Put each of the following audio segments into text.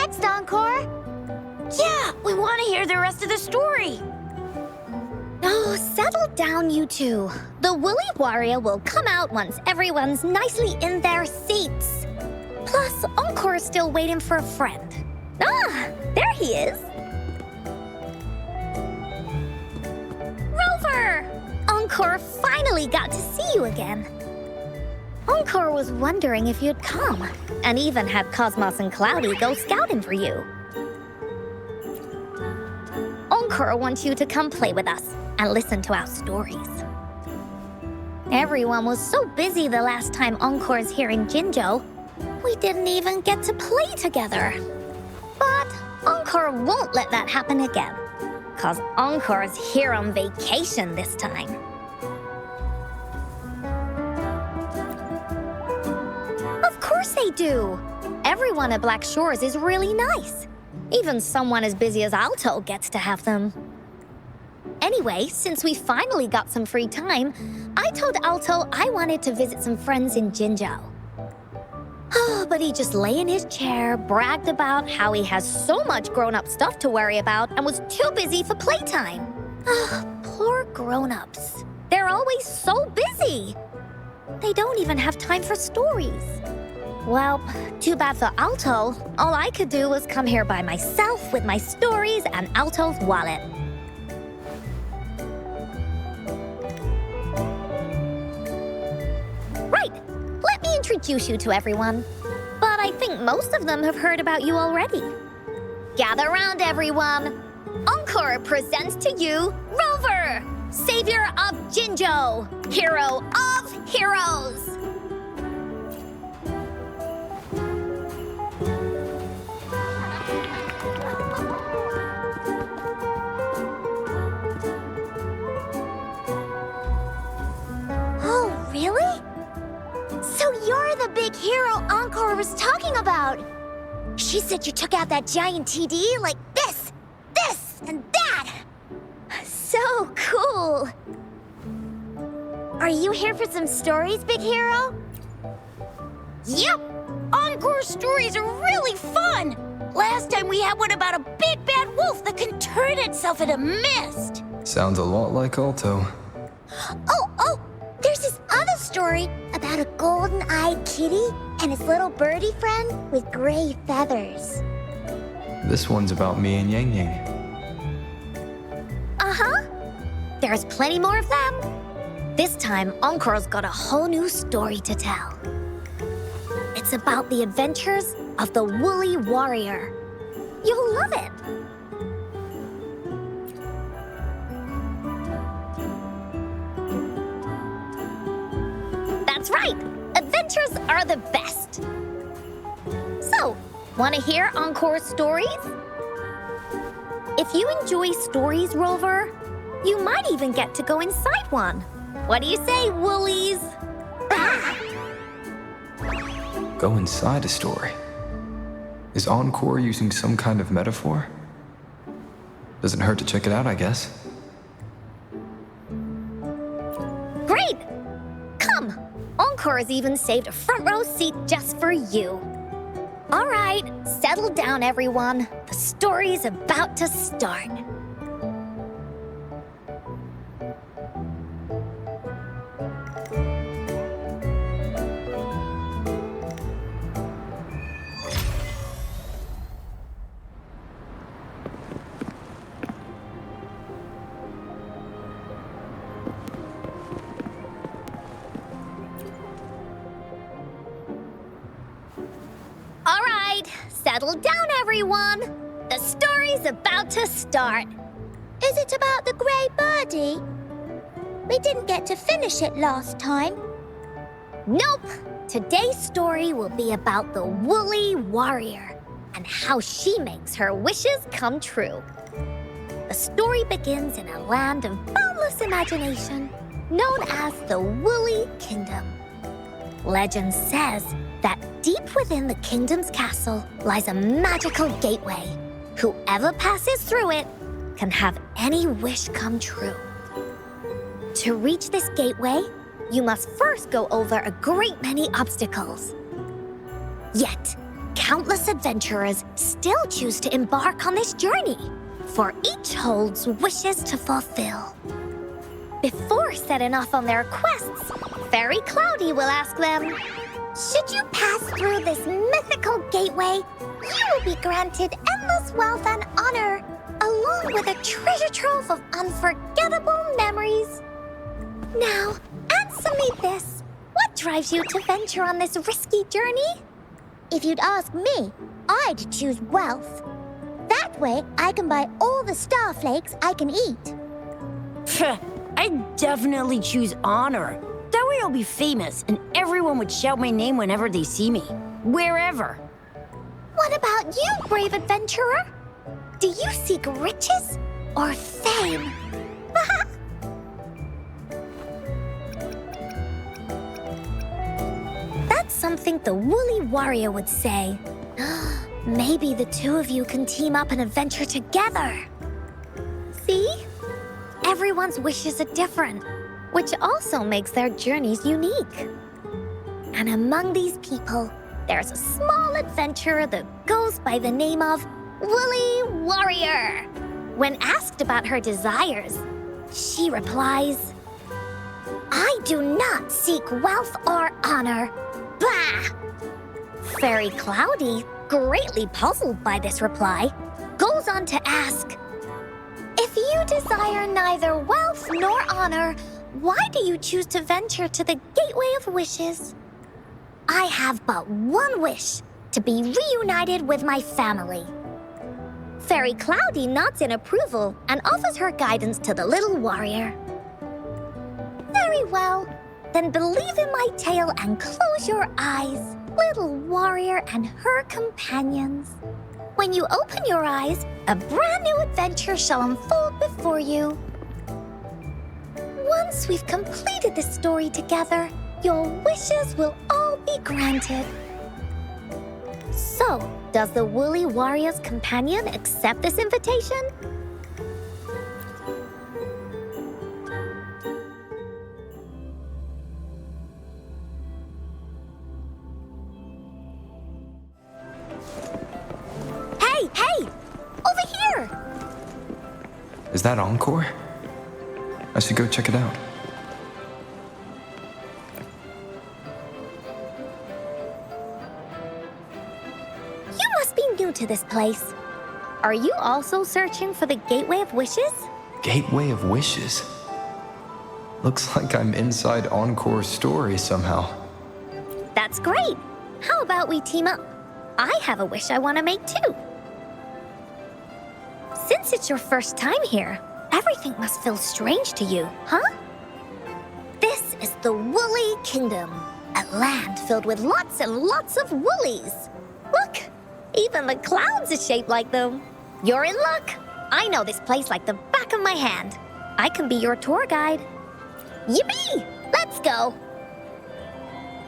next, Encore? Yeah, we want to hear the rest of the story. Oh, settle down, you two. The Woolly Warrior will come out once everyone's nicely in their seats. Plus, Encore's still waiting for a friend. Ah, there he is. Rover! Encore finally got to see you again. Encore was wondering if you'd come, and even had Cosmos and Cloudy go scouting for you. Encore wants you to come play with us and listen to our stories. Everyone was so busy the last time Encore's here in Jinzhou, we didn't even get to play together. But Encore won't let that happen again, 'cause Encore's here on vacation this time. Of course they do. Everyone at Black Shores is really nice. Even someone as busy as Alto gets to have them. Anyway, since we finally got some free time, I told Alto I wanted to visit some friends in Jinzhou. Oh, but he just lay in his chair, bragged about how he has so much grown-up stuff to worry about, and was too busy for playtime. Ah, poor grown-ups. They're always so busy. They don't even have time for stories. Well, too bad for Alto. All I could do was come here by myself with my stories and Alto's wallet. Right, let me introduce you to everyone. But I think most of them have heard about you already. Gather round, everyone. Encore presents to you Rover, savior of Jinzhou, hero of heroes. Oh, really? So you're the big hero Encore was talking about. She said you took out that giant TD like this, and that. So cool. Are you here for some stories, big hero? Yep. Encore's stories are really fun. Last time we had one about a big bad wolf that can turn itself into mist. Sounds a lot like Alto. Oh, there's this other story about a golden-eyed kitty and his little birdie friend with gray feathers. This one's about me and Yang Yang. Uh-huh. There's plenty more of them. This time, Encore's got a whole new story to tell. It's about the adventures of the Woolly Warrior. You'll love it. That's right. Adventures are the best. So, want to hear Encore's stories? If you enjoy stories, Rover, you might even get to go inside one. What do you say, Woolies? Go inside a story. Is Encore using some kind of metaphor? Doesn't hurt to check it out, I guess. Great! Come! Encore has even saved a front row seat just for you. All right, settle down, everyone. The story's about to start. All right, settle down, everyone. The story's about to start. Is it about the gray birdie? We didn't get to finish it last time. Nope. Today's story will be about the Woolly Warrior and how she makes her wishes come true. The story begins in a land of boundless imagination known as the Woolly Kingdom. Legend says that deep within the kingdom's castle lies a magical gateway. Whoever passes through it can have any wish come true. To reach this gateway, you must first go over a great many obstacles. Yet, countless adventurers still choose to embark on this journey, for each holds wishes to fulfill. Before setting off on their quests, Fairy Cloudy will ask them, Should you pass through this mythical gateway, you will be granted endless wealth and honor, along with a treasure trove of unforgettable memories. Now, answer me this. What drives you to venture on this risky journey? If you'd ask me, I'd choose wealth. That way, I can buy all the starflakes I can eat. I'd definitely choose honor. That way I'll be famous and everyone would shout my name whenever they see me. Wherever. What about you, brave adventurer? Do you seek riches or fame? That's something the Woolly Warrior would say. Maybe the two of you can team up and adventure together. See? Everyone's wishes are different, which also makes their journeys unique. And among these people, there's a small adventurer that goes by the name of Woolly Warrior. When asked about her desires, she replies, I do not seek wealth or honor. Bah! Fairy Cloudy, greatly puzzled by this reply, goes on to ask, If you desire neither wealth nor honor, why do you choose to venture to the Gateway of Wishes? I have but one wish, to be reunited with my family. Fairy Cloudy nods in approval and offers her guidance to the little warrior. Very well. Then believe in my tale and close your eyes, little warrior and her companions. When you open your eyes, a brand new adventure shall unfold before you. Once we've completed this story together, your wishes will all be granted. So, does the Woolly Warrior's companion accept this invitation? Hey! Over here! Is that Encore? I should go check it out. You must be new to this place. Are you also searching for the Gateway of Wishes? Gateway of Wishes? Looks like I'm inside Encore's story somehow. That's great. How about we team up? I have a wish I want to make too. Since it's your first time here, everything must feel strange to you, huh? This is the Woolly Kingdom, a land filled with lots and lots of woolies. Look, even the clouds are shaped like them. You're in luck. I know this place like the back of my hand. I can be your tour guide. Yippee! Let's go!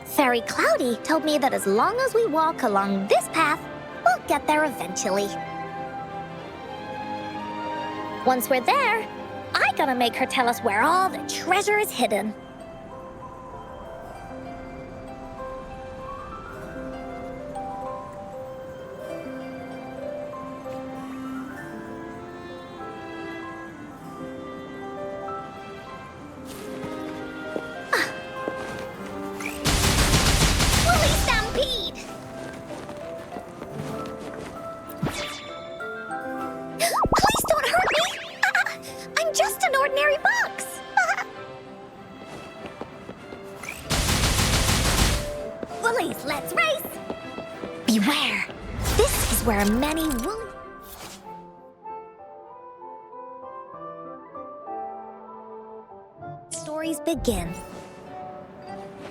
Fairy Cloudy told me that as long as we walk along this path, we'll get there eventually. Once we're there, I gotta make her tell us where all the treasure is hidden. Woolly Stampede! Please don't hurt me! I'm just an ordinary box! Woolies, let's race! Beware! This is where many woolly stories begin.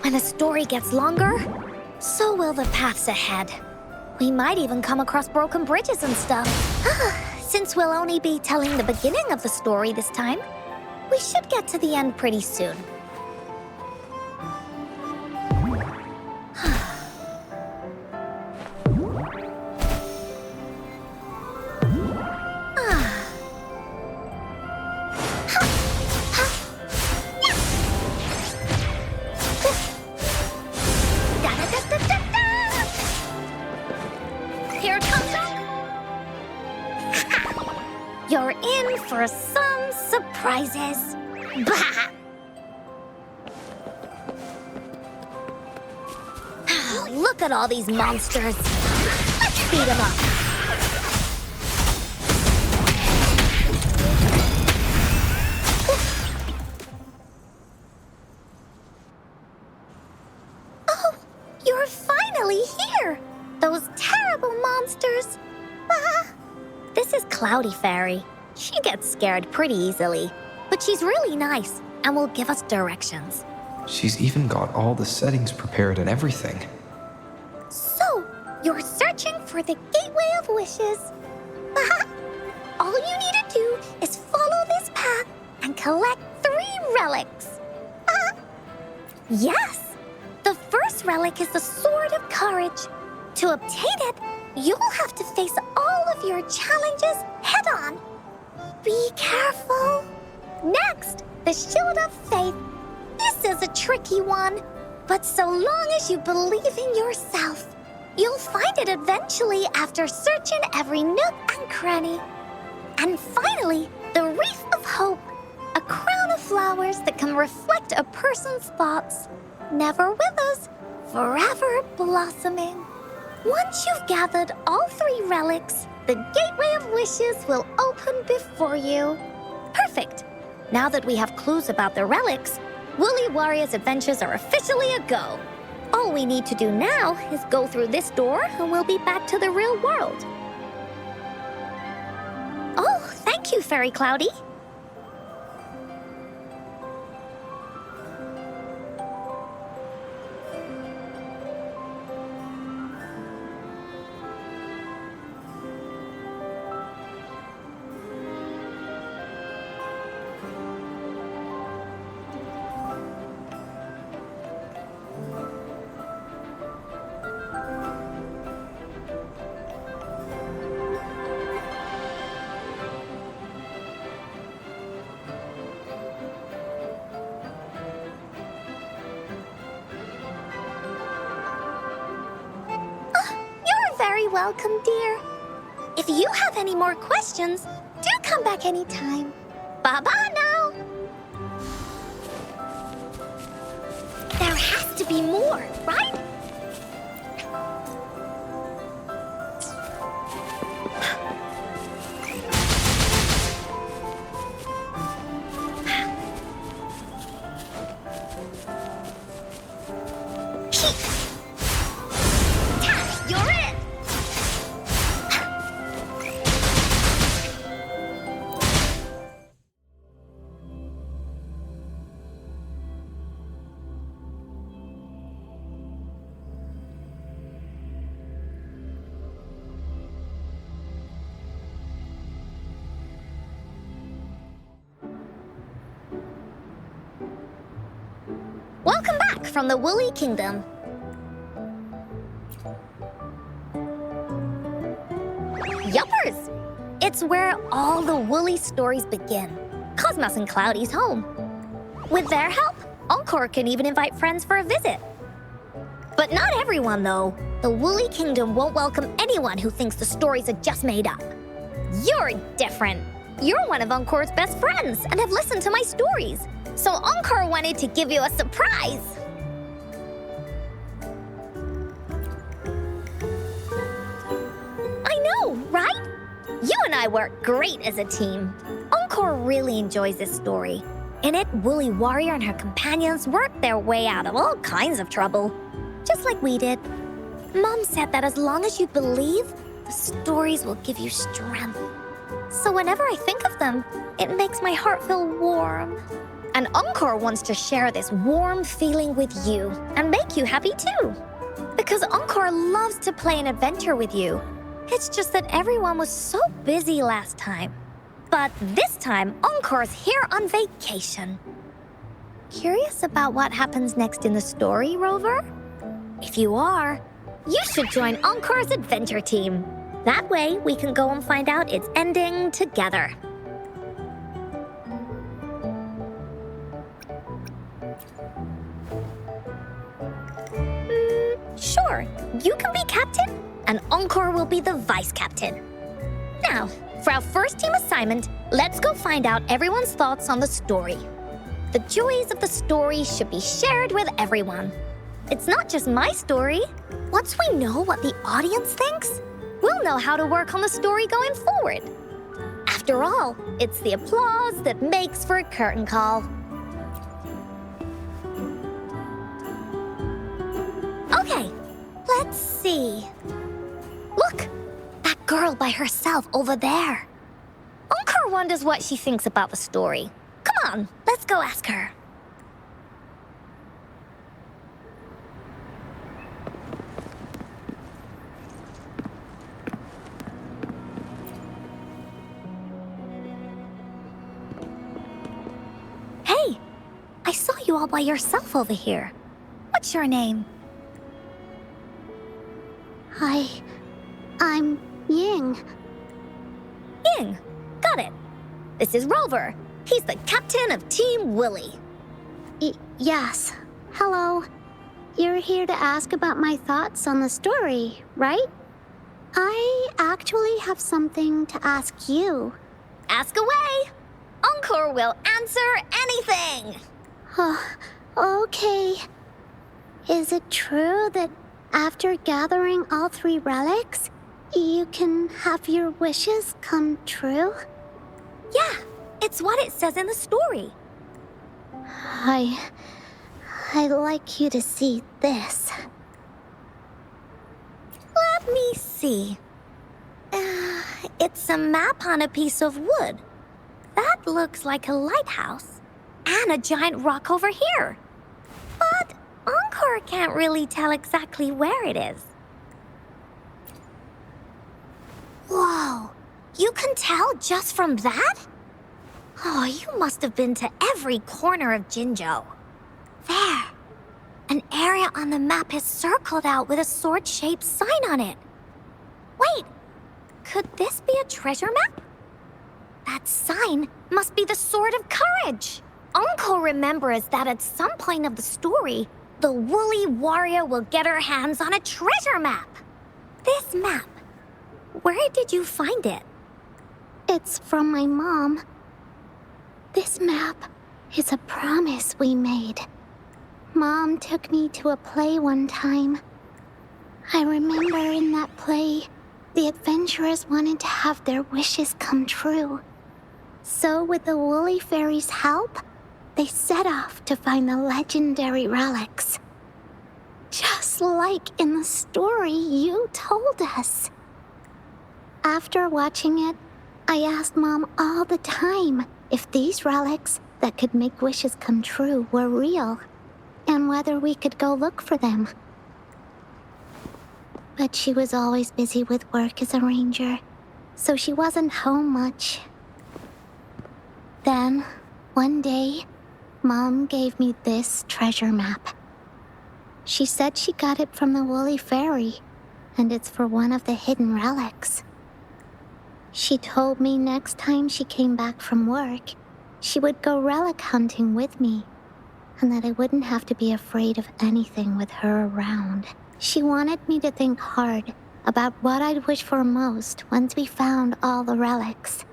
When a story gets longer, so will the paths ahead. We might even come across broken bridges and stuff. Since we'll only be telling the beginning of the story this time, we should get to the end pretty soon. You're in for some surprises. Bah! Look at all these monsters. Let's beat them up. Oh, you're finally here. Those terrible monsters. Ah. This is Cloudy Fairy. She gets scared pretty easily, but she's really nice and will give us directions. She's even got all the settings prepared and everything. So, you're searching for the Gateway of Wishes. All you need to do is follow this path and collect 3 relics. Yes! The first relic is the Sword of Courage. To obtain it, you'll have to face all of your challenges head-on. Be careful. Next, the Shield of Faith. This is a tricky one, but so long as you believe in yourself, you'll find it eventually after searching every nook and cranny. And finally, the Wreath of Hope, a crown of flowers that can reflect a person's thoughts, never withers, forever blossoming. Once you've gathered all 3 relics, the Gateway of Wishes will open before you. Perfect! Now that we have clues about the relics, Woolly Warrior's adventures are officially a go. All we need to do now is go through this door and we'll be back to the real world. Oh, thank you, Fairy Cloudy. Very welcome, dear. If you have any more questions, do come back anytime. Bye-bye now. There has to be more, right? Welcome back from the Woolly Kingdom. Yuppers! It's where all the Woolly stories begin. Cosmos and Cloudy's home. With their help, Encore can even invite friends for a visit. But not everyone, though. The Woolly Kingdom won't welcome anyone who thinks the stories are just made up. You're different. You're one of Encore's best friends and have listened to my stories. So Encore wanted to give you a surprise. I know, right? You and I work great as a team. Encore really enjoys this story. In it, Woolly Warrior and her companions work their way out of all kinds of trouble, just like we did. Mom said that as long as you believe, the stories will give you strength. So whenever I think of them, it makes my heart feel warm. And Encore wants to share this warm feeling with you and make you happy too. Because Encore loves to play an adventure with you. It's just that everyone was so busy last time. But this time, Encore's here on vacation. Curious about what happens next in the story, Rover? If you are, you should join Encore's adventure team. That way, we can go and find out its ending together. Sure, you can be captain, and Encore will be the vice captain. Now, for our first team assignment, let's go find out everyone's thoughts on the story. The joys of the story should be shared with everyone. It's not just my story. Once we know what the audience thinks, we'll know how to work on the story going forward. After all, it's the applause that makes for a curtain call. Okay, let's see. Look, that girl by herself over there. Encore wonders what she thinks about the story. Come on, let's go ask her. Hey, I saw you all by yourself over here. What's your name? I'm Ying. Ying. Got it. This is Rover. He's the captain of Team Willy. Yes. Hello. You're here to ask about my thoughts on the story, right? I actually have something to ask you. Ask away. Encore will answer anything. Okay. Is it true that after gathering all 3 relics, you can have your wishes come true? Yeah, it's what it says in the story. I'd like you to see this. Let me see. It's a map on a piece of wood. That looks like a lighthouse. And a giant rock over here. But Encore can't really tell exactly where it is. Whoa, you can tell just from that? Oh, you must have been to every corner of Jinzhou. There, an area on the map is circled out with a sword-shaped sign on it. Wait, could this be a treasure map? That sign must be the Sword of Courage. Encore remembers that at some point of the story, the woolly warrior will get her hands on a treasure map. This map, where did you find it? It's from my mom. This map is a promise we made. Mom took me to a play one time. I remember in that play, the adventurers wanted to have their wishes come true. So with the Woolly Fairy's help, they set off to find the legendary relics. Just like in the story you told us. After watching it, I asked Mom all the time if these relics that could make wishes come true were real, and whether we could go look for them. But she was always busy with work as a ranger, so she wasn't home much. Then, one day, Mom gave me this treasure map. She said she got it from the Woolly Fairy, and it's for one of the hidden relics. She told me next time she came back from work, she would go relic hunting with me, and that I wouldn't have to be afraid of anything with her around. She wanted me to think hard about what I'd wish for most once we found all the relics.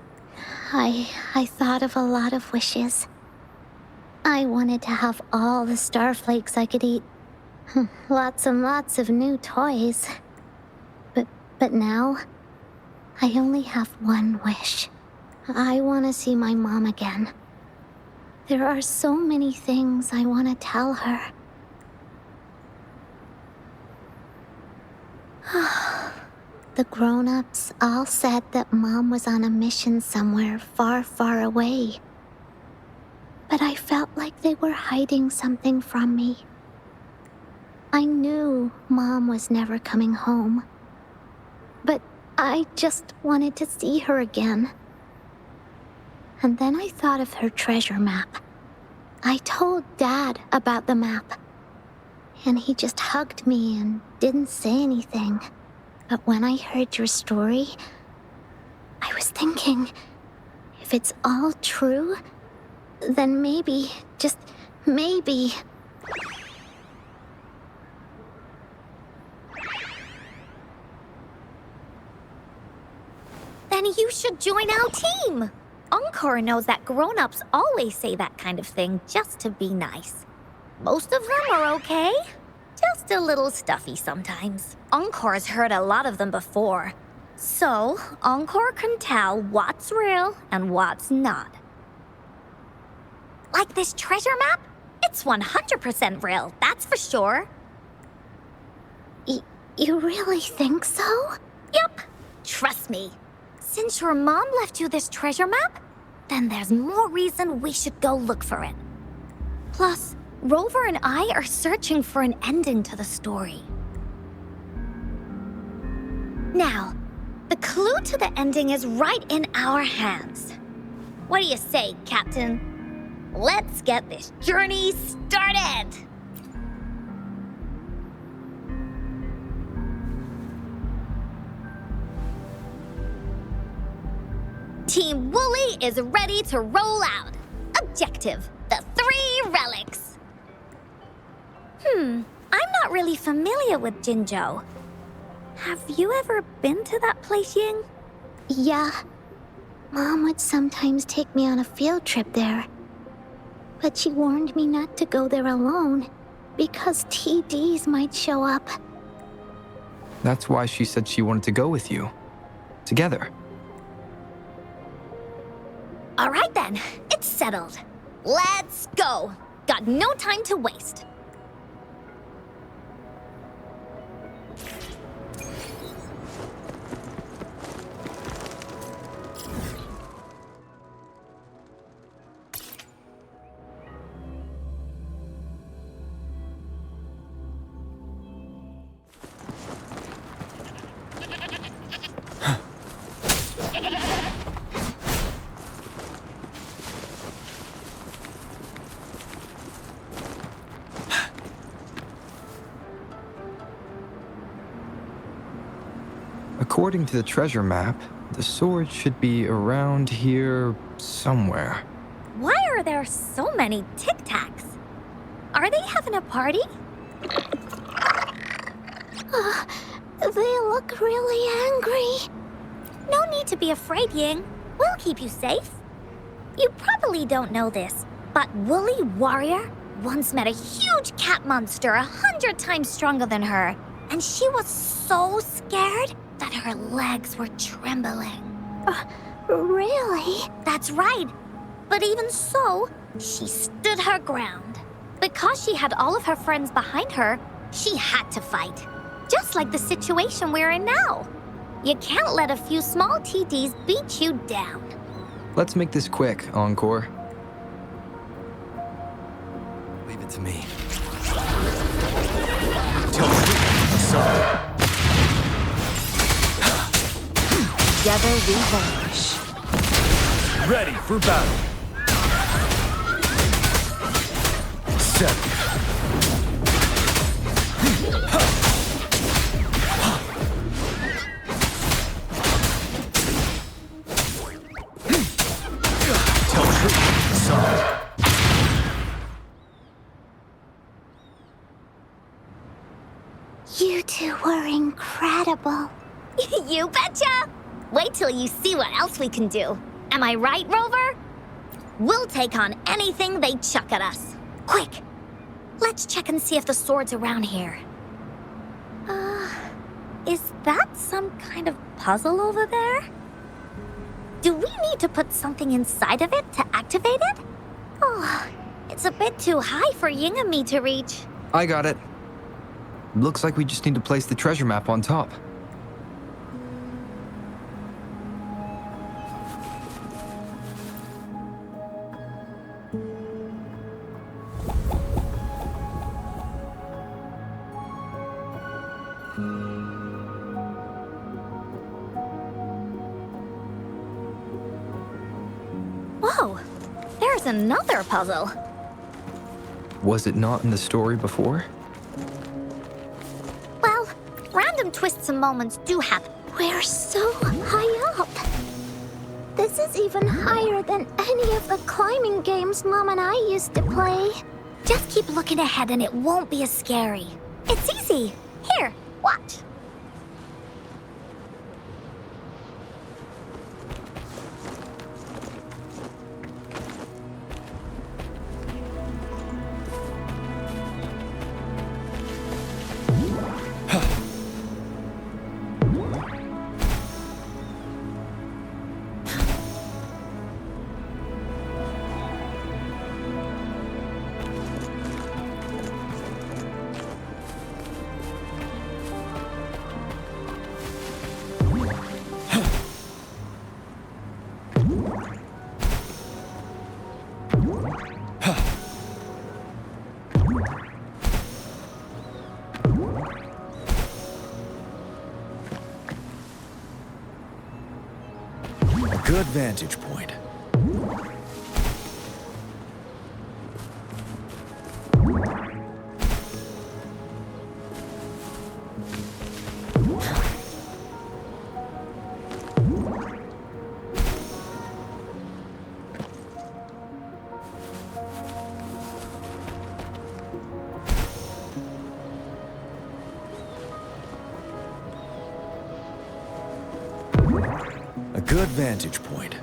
I thought of a lot of wishes. I wanted to have all the starflakes I could eat. Lots and lots of new toys. But now, I only have one wish. I want to see my mom again. There are so many things I want to tell her. The grown-ups all said that Mom was on a mission somewhere far, far away. But I felt like they were hiding something from me. I knew Mom was never coming home. But I just wanted to see her again. And then I thought of her treasure map. I told Dad about the map. And he just hugged me and didn't say anything. But when I heard your story, I was thinking, if it's all true, then maybe, just maybe... Then You should join our team. Encore knows that grown-ups always say that kind of thing just to be nice. Most of them are okay. Just a little stuffy sometimes. Encore's heard a lot of them before. So, Encore can tell what's real and what's not. Like this treasure map? It's 100% real, that's for sure. You really think so? Yup, trust me. Since your mom left you this treasure map, then there's more reason we should go look for it. Plus, Rover and I are searching for an ending to the story. Now, the clue to the ending is right in our hands. What do you say, Captain? Let's get this journey started! Team Wooly is ready to roll out. Objective, the 3 relics. I'm not really familiar with Jinzhou. Have you ever been to that place, Ying? Yeah. Mom would sometimes take me on a field trip there. But she warned me not to go there alone, because TDs might show up. That's why she said she wanted to go with you. Together. All right then, it's settled. Let's go. Got no time to waste. According to the treasure map, the sword should be around here somewhere. Why are there so many Tic Tacs? Are they having a party? They look really angry. No need to be afraid, Ying. We'll keep you safe. You probably don't know this, but Woolly Warrior once met a huge cat monster 100 times stronger than her, and she was so scared that her legs were trembling. Really? That's right. But even so, she stood her ground. Because she had all of her friends behind her, she had to fight. Just like the situation we're in now. You can't let a few small TDs beat you down. Let's make this quick, Encore. Leave it to me. Sorry. Together we vanish. Ready for battle. 7. Tell the truth. Sorry. You two were incredible. You betcha! Wait till you see what else we can do. Am I right, Rover? We'll take on anything they chuck at us. Quick! Let's check and see if the sword's around here. Is that some kind of puzzle over there? Do we need to put something inside of it to activate it? Oh, it's a bit too high for Ying and me to reach. I got it. Looks like we just need to place the treasure map on top. Whoa, there's another puzzle. Was it not in the story before? Well, random twists and moments do happen. We're so high up. This is even higher than any of the climbing games Mom and I used to play. Just keep looking ahead and it won't be as scary. It's easy. Here, watch. A good vantage point. A good vantage point.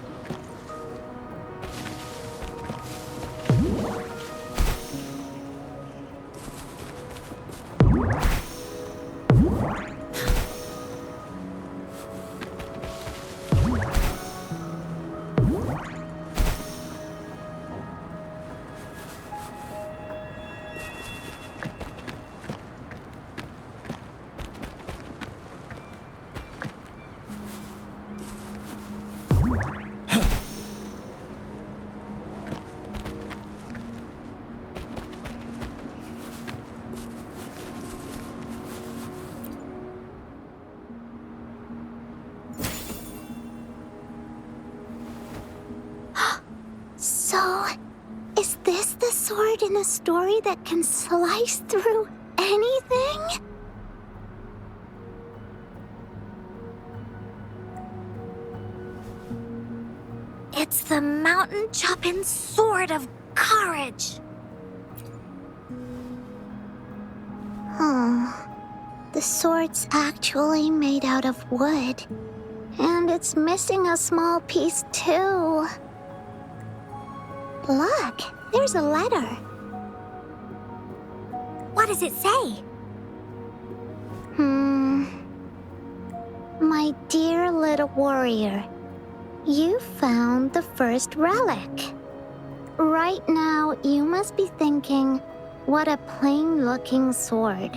So, is this the sword in a story that can slice through anything? It's the mountain-chopping sword of courage. The sword's actually made out of wood. And it's missing a small piece too. Look, there's a letter. What does it say? My dear little warrior, you found the first relic. Right now, you must be thinking, what a plain-looking sword.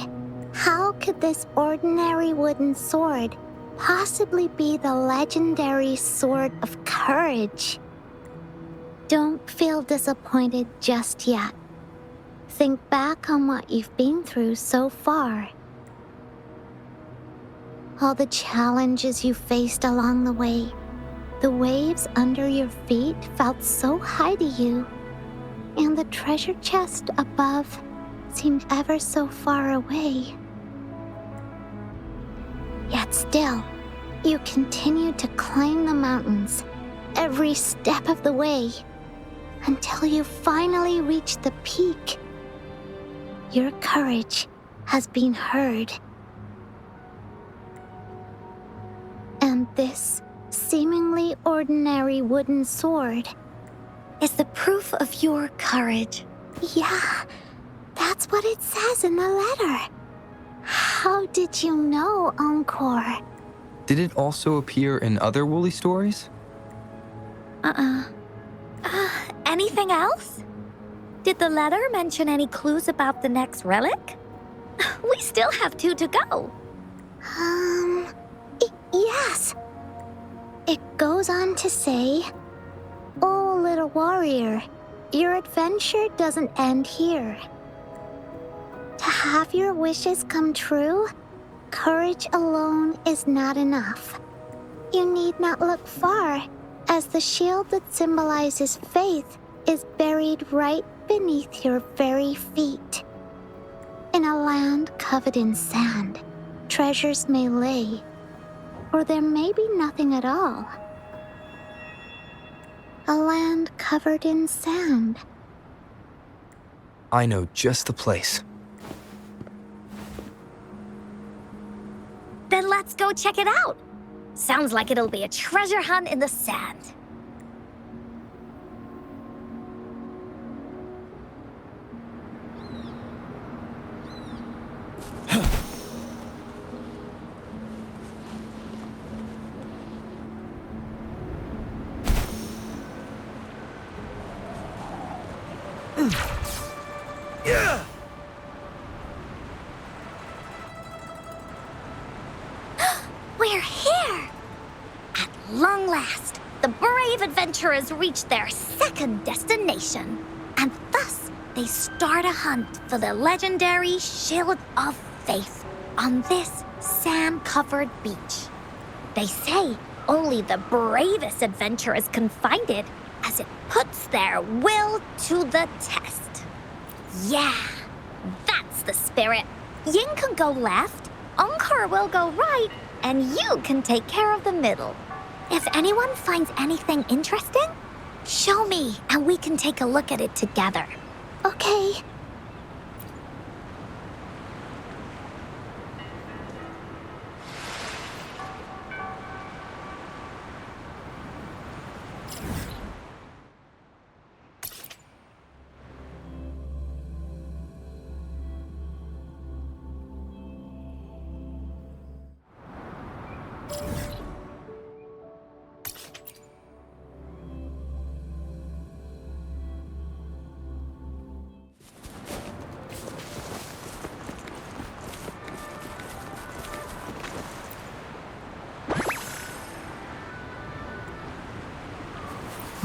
How could this ordinary wooden sword possibly be the legendary sword of courage? Don't feel disappointed just yet. Think back on what you've been through so far. All the challenges you faced along the way. The waves under your feet felt so high to you, and the treasure chest above seemed ever so far away. Yet still, you continued to climb the mountains every step of the way until you finally reached the peak. Your courage has been heard. And this seemingly ordinary wooden sword is the proof of your courage. Yeah, that's what it says in the letter. How did you know, Encore? Did it also appear in other Woolly stories? Anything else? Did the letter mention any clues about the next relic? We still have 2 to go. Yes. It goes on to say, "Oh, little warrior, your adventure doesn't end here. To have your wishes come true, courage alone is not enough. You need not look far, as the shield that symbolizes faith is buried right beneath your very feet. In a land covered in sand, treasures may lay, or there may be nothing at all. A land covered in sand." I know just the place. Then let's go check it out. Sounds like it'll be a treasure hunt in the sand. We're here! At long last, the brave adventurers reach their second destination, and thus they start a hunt for the legendary Shield of Faith on this sand-covered beach. They say only the bravest adventurers can find it, as it puts their will to the test. Yeah, that's the spirit. Ying can go left, Encore will go right, and you can take care of the middle. If anyone finds anything interesting, show me and we can take a look at it together. Okay.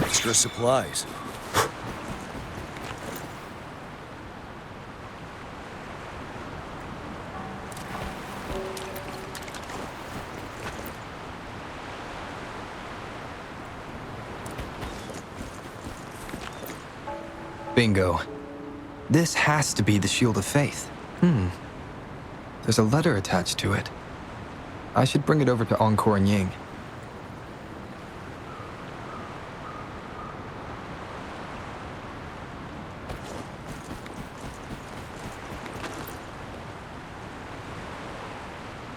Extra supplies. Bingo. This has to be the Shield of Faith. There's a letter attached to it. I should bring it over to Encore and Ying.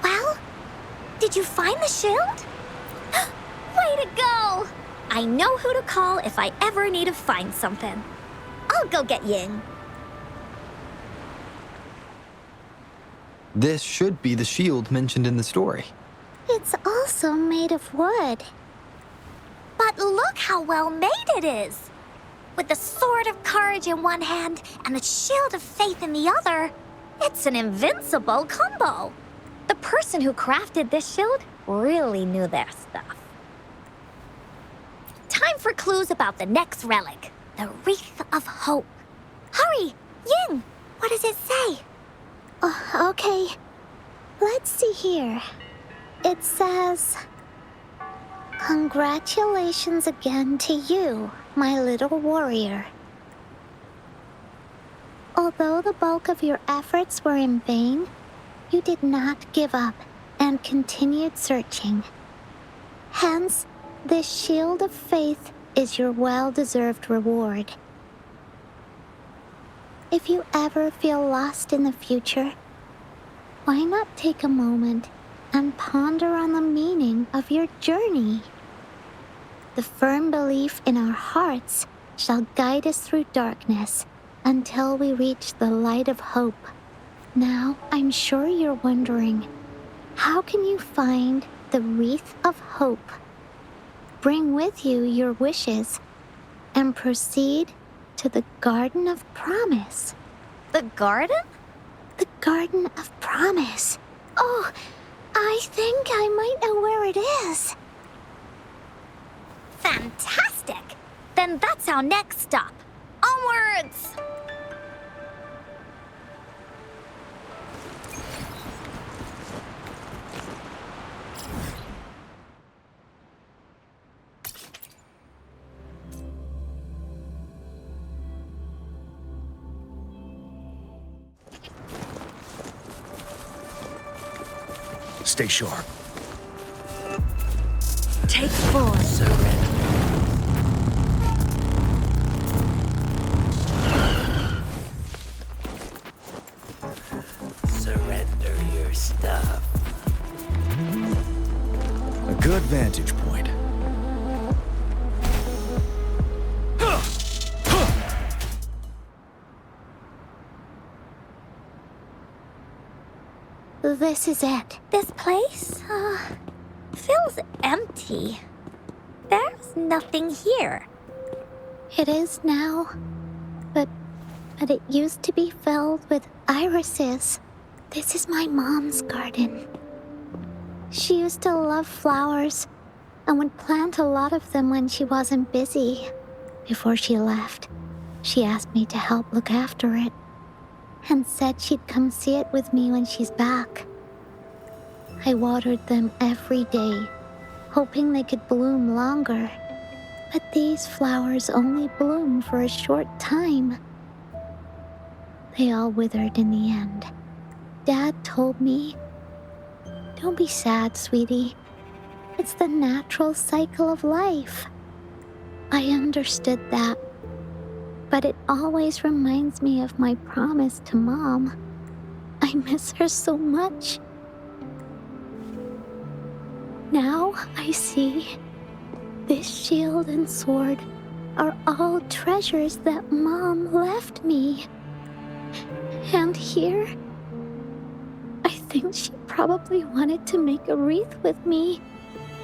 Well, did you find the shield? Way to go! I know who to call if I ever need to find something. I'll go get Ying. This should be the shield mentioned in the story. It's also made of wood. But look how well made it is! With the sword of courage in one hand and the shield of faith in the other, it's an invincible combo. The person who crafted this shield really knew their stuff. Time for clues about the next relic, the Wreath of Hope. Hurry, Ying, what does it say? Okay. Let's see here. It says, "Congratulations again to you, my little warrior. Although the bulk of your efforts were in vain, you did not give up and continued searching. Hence, this shield of faith is your well-deserved reward. If you ever feel lost in the future, why not take a moment and ponder on the meaning of your journey? The firm belief in our hearts shall guide us through darkness until we reach the light of hope. Now, I'm sure you're wondering, how can you find the Wreath of Hope? Bring with you your wishes and proceed to the Garden of Promise." The garden? The Garden of Promise. Oh, I think I might know where it is. Fantastic! Then that's our next stop. Onwards! Stay sharp. Take 4. Surrender your stuff. A good vantage point. This is it. This place, feels empty. There's nothing here. It is now. But it used to be filled with irises. This is my mom's garden. She used to love flowers, and would plant a lot of them when she wasn't busy. Before she left, she asked me to help look after it, and said she'd come see it with me when she's back. I watered them every day, hoping they could bloom longer. But these flowers only bloom for a short time. They all withered in the end. Dad told me, "Don't be sad, sweetie. It's the natural cycle of life." I understood that, but it always reminds me of my promise to Mom. I miss her so much. Now I see this shield and sword are all treasures that Mom left me. And here, I think she probably wanted to make a wreath with me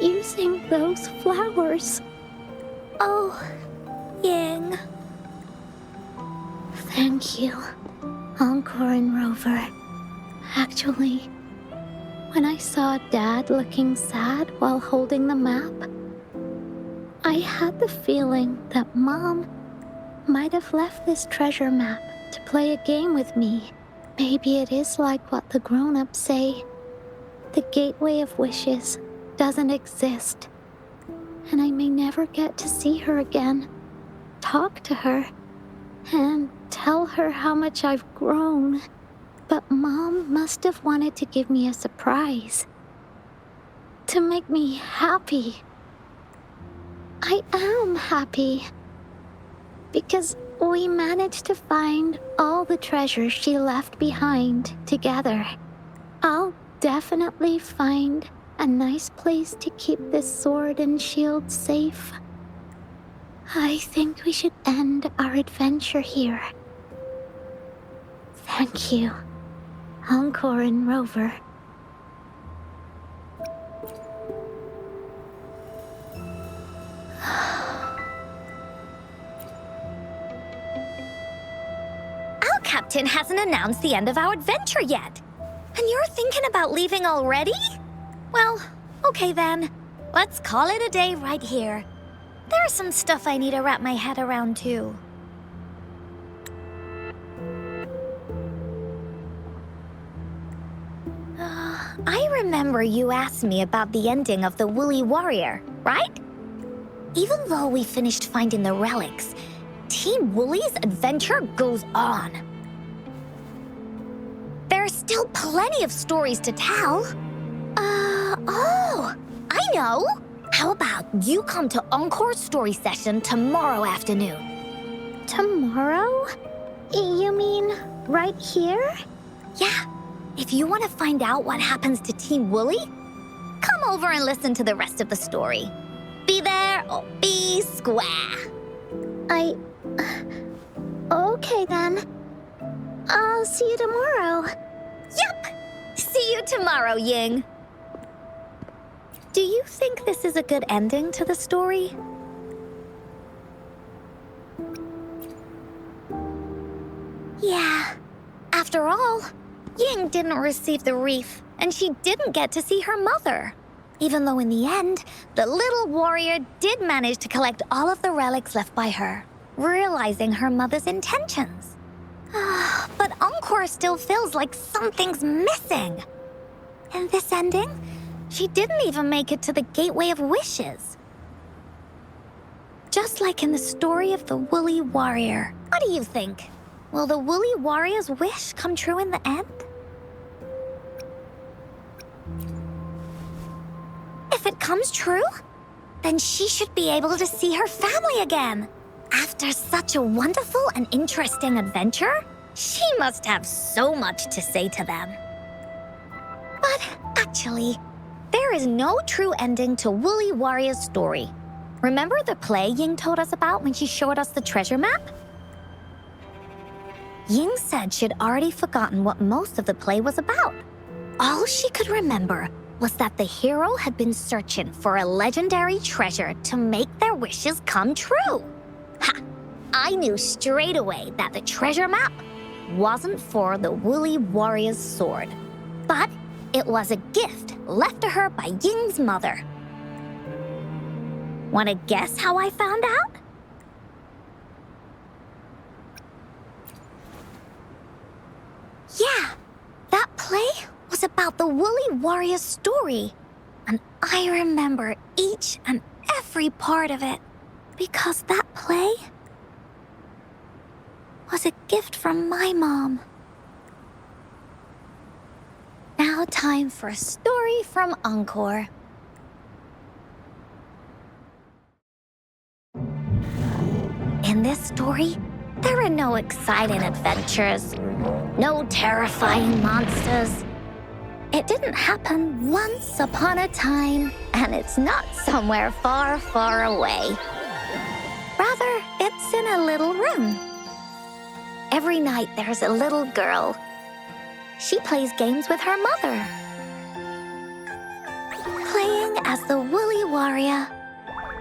using those flowers. Oh, Ying. Thank you, Encore and Rover. Actually, when I saw Dad looking sad while holding the map, I had the feeling that Mom might have left this treasure map to play a game with me. Maybe it is like what the grown-ups say. The Gateway of Wishes doesn't exist, and I may never get to see her again, talk to her, and tell her how much I've grown. But Mom must have wanted to give me a surprise, to make me happy. I am happy, because we managed to find all the treasures she left behind together. I'll definitely find a nice place to keep this sword and shield safe. I think we should end our adventure here. Thank you, Encore and Rover. Our captain hasn't announced the end of our adventure yet. And you're thinking about leaving already? Well, okay then. Let's call it a day right here. There's some stuff I need to wrap my head around too. I remember you asked me about the ending of the Woolly Warrior, right? Even though we finished finding the relics, Team Woolly's adventure goes on. There's still plenty of stories to tell. Oh, I know! How about you come to Encore's story session tomorrow afternoon? Tomorrow? You mean right here? Yeah. If you want to find out what happens to Team Woolly, come over and listen to the rest of the story. Be there or be square. Okay then. I'll see you tomorrow. Yup! See you tomorrow, Ying. Do you think this is a good ending to the story? Yeah. After all, Ying didn't receive the wreath, and she didn't get to see her mother. Even though in the end, the little warrior did manage to collect all of the relics left by her, realizing her mother's intentions. But Encore still feels like something's missing. In this ending, she didn't even make it to the Gateway of Wishes. Just like in the story of the Woolly Warrior. What do you think? Will the Woolly Warrior's wish come true in the end? If it comes true, then she should be able to see her family again. After such a wonderful and interesting adventure, she must have so much to say to them. But actually, there is no true ending to Woolly Warrior's story. Remember the play Ying told us about when she showed us the treasure map? Ying said she'd already forgotten what most of the play was about. All she could remember was that the hero had been searching for a legendary treasure to make their wishes come true. Ha! I knew straight away that the treasure map wasn't for the Woolly Warrior's sword, but it was a gift left to her by Ying's mother. Want to guess how I found out? Yeah, that play was about the Woolly Warrior's story. And I remember each and every part of it because that play was a gift from my mom. Now time for a story from Encore. In this story, there are no exciting adventures, no terrifying monsters. It didn't happen once upon a time, and it's not somewhere far, far away. Rather, it's in a little room. Every night there's a little girl. She plays games with her mother. Playing as the Woolly Warrior.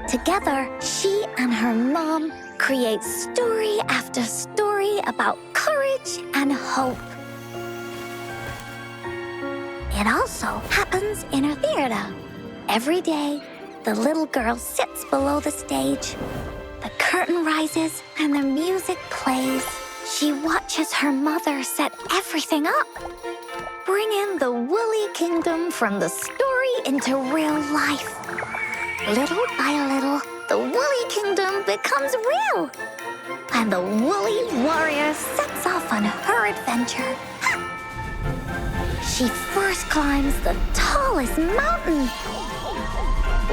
Together, she and her mom create story after story about courage and hope. It also happens in a theater. Every day, the little girl sits below the stage. The curtain rises and the music plays. She watches her mother set everything up, bringing the Woolly Kingdom from the story into real life. Little by little, the Woolly Kingdom becomes real, and the Woolly Warrior sets off on her adventure. She first climbs the tallest mountain,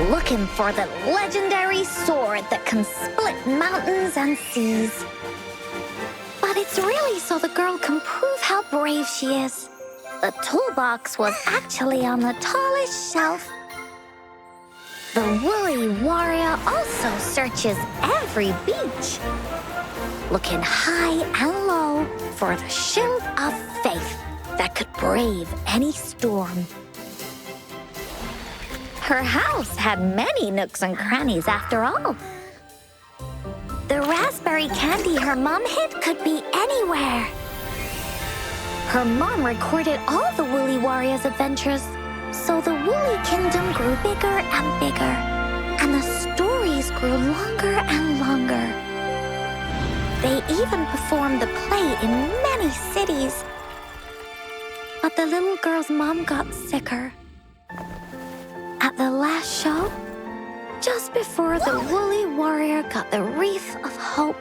looking for the legendary sword that can split mountains and seas. But it's really so the girl can prove how brave she is. The toolbox was actually on the tallest shelf. The Woolly Warrior also searches every beach, looking high and low for the shield of faith that could brave any storm. Her house had many nooks and crannies after all. The raspberry candy her mom hid could be anywhere. Her mom recorded all the Woolly Warrior's adventures, so the Woolly Kingdom grew bigger and bigger, and the stories grew longer and longer. They even performed the play in many cities. But the little girl's mom got sicker. At the last show, just before the Woolly Warrior got the wreath of hope,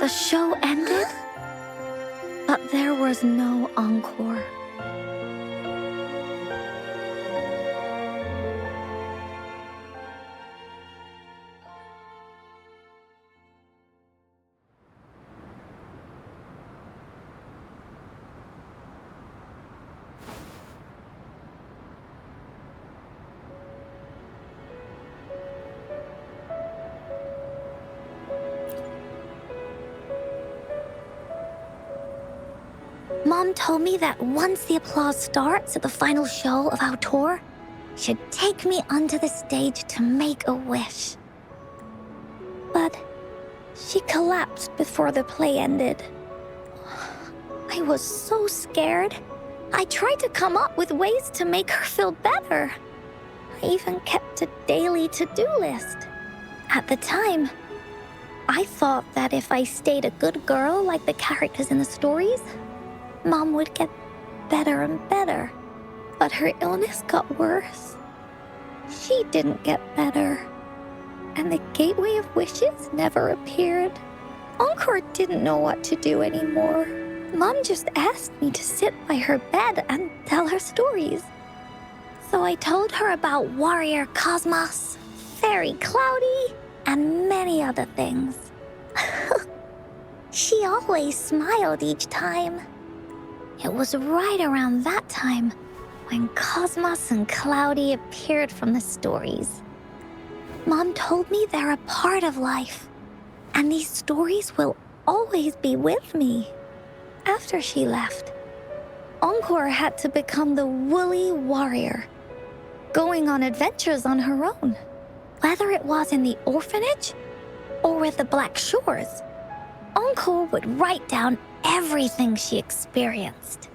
the show ended, but there was no encore. Mom told me that once the applause starts at the final show of our tour, she'd take me onto the stage to make a wish. But she collapsed before the play ended. I was so scared. I tried to come up with ways to make her feel better. I even kept a daily to-do list. At the time, I thought that if I stayed a good girl like the characters in the stories, Mom would get better and better. But her illness got worse. She didn't get better. And the Gateway of Wishes never appeared. Encore didn't know what to do anymore. Mom just asked me to sit by her bed and tell her stories. So I told her about Warrior Cosmos, Fairy Cloudy, and many other things. She always smiled each time. It was right around that time when Cosmos and Cloudy appeared from the stories. Mom told me they're a part of life, and these stories will always be with me. After she left, Encore had to become the Woolly Warrior, going on adventures on her own. Whether it was in the orphanage or with the Black Shores, Encore would write down everything she experienced.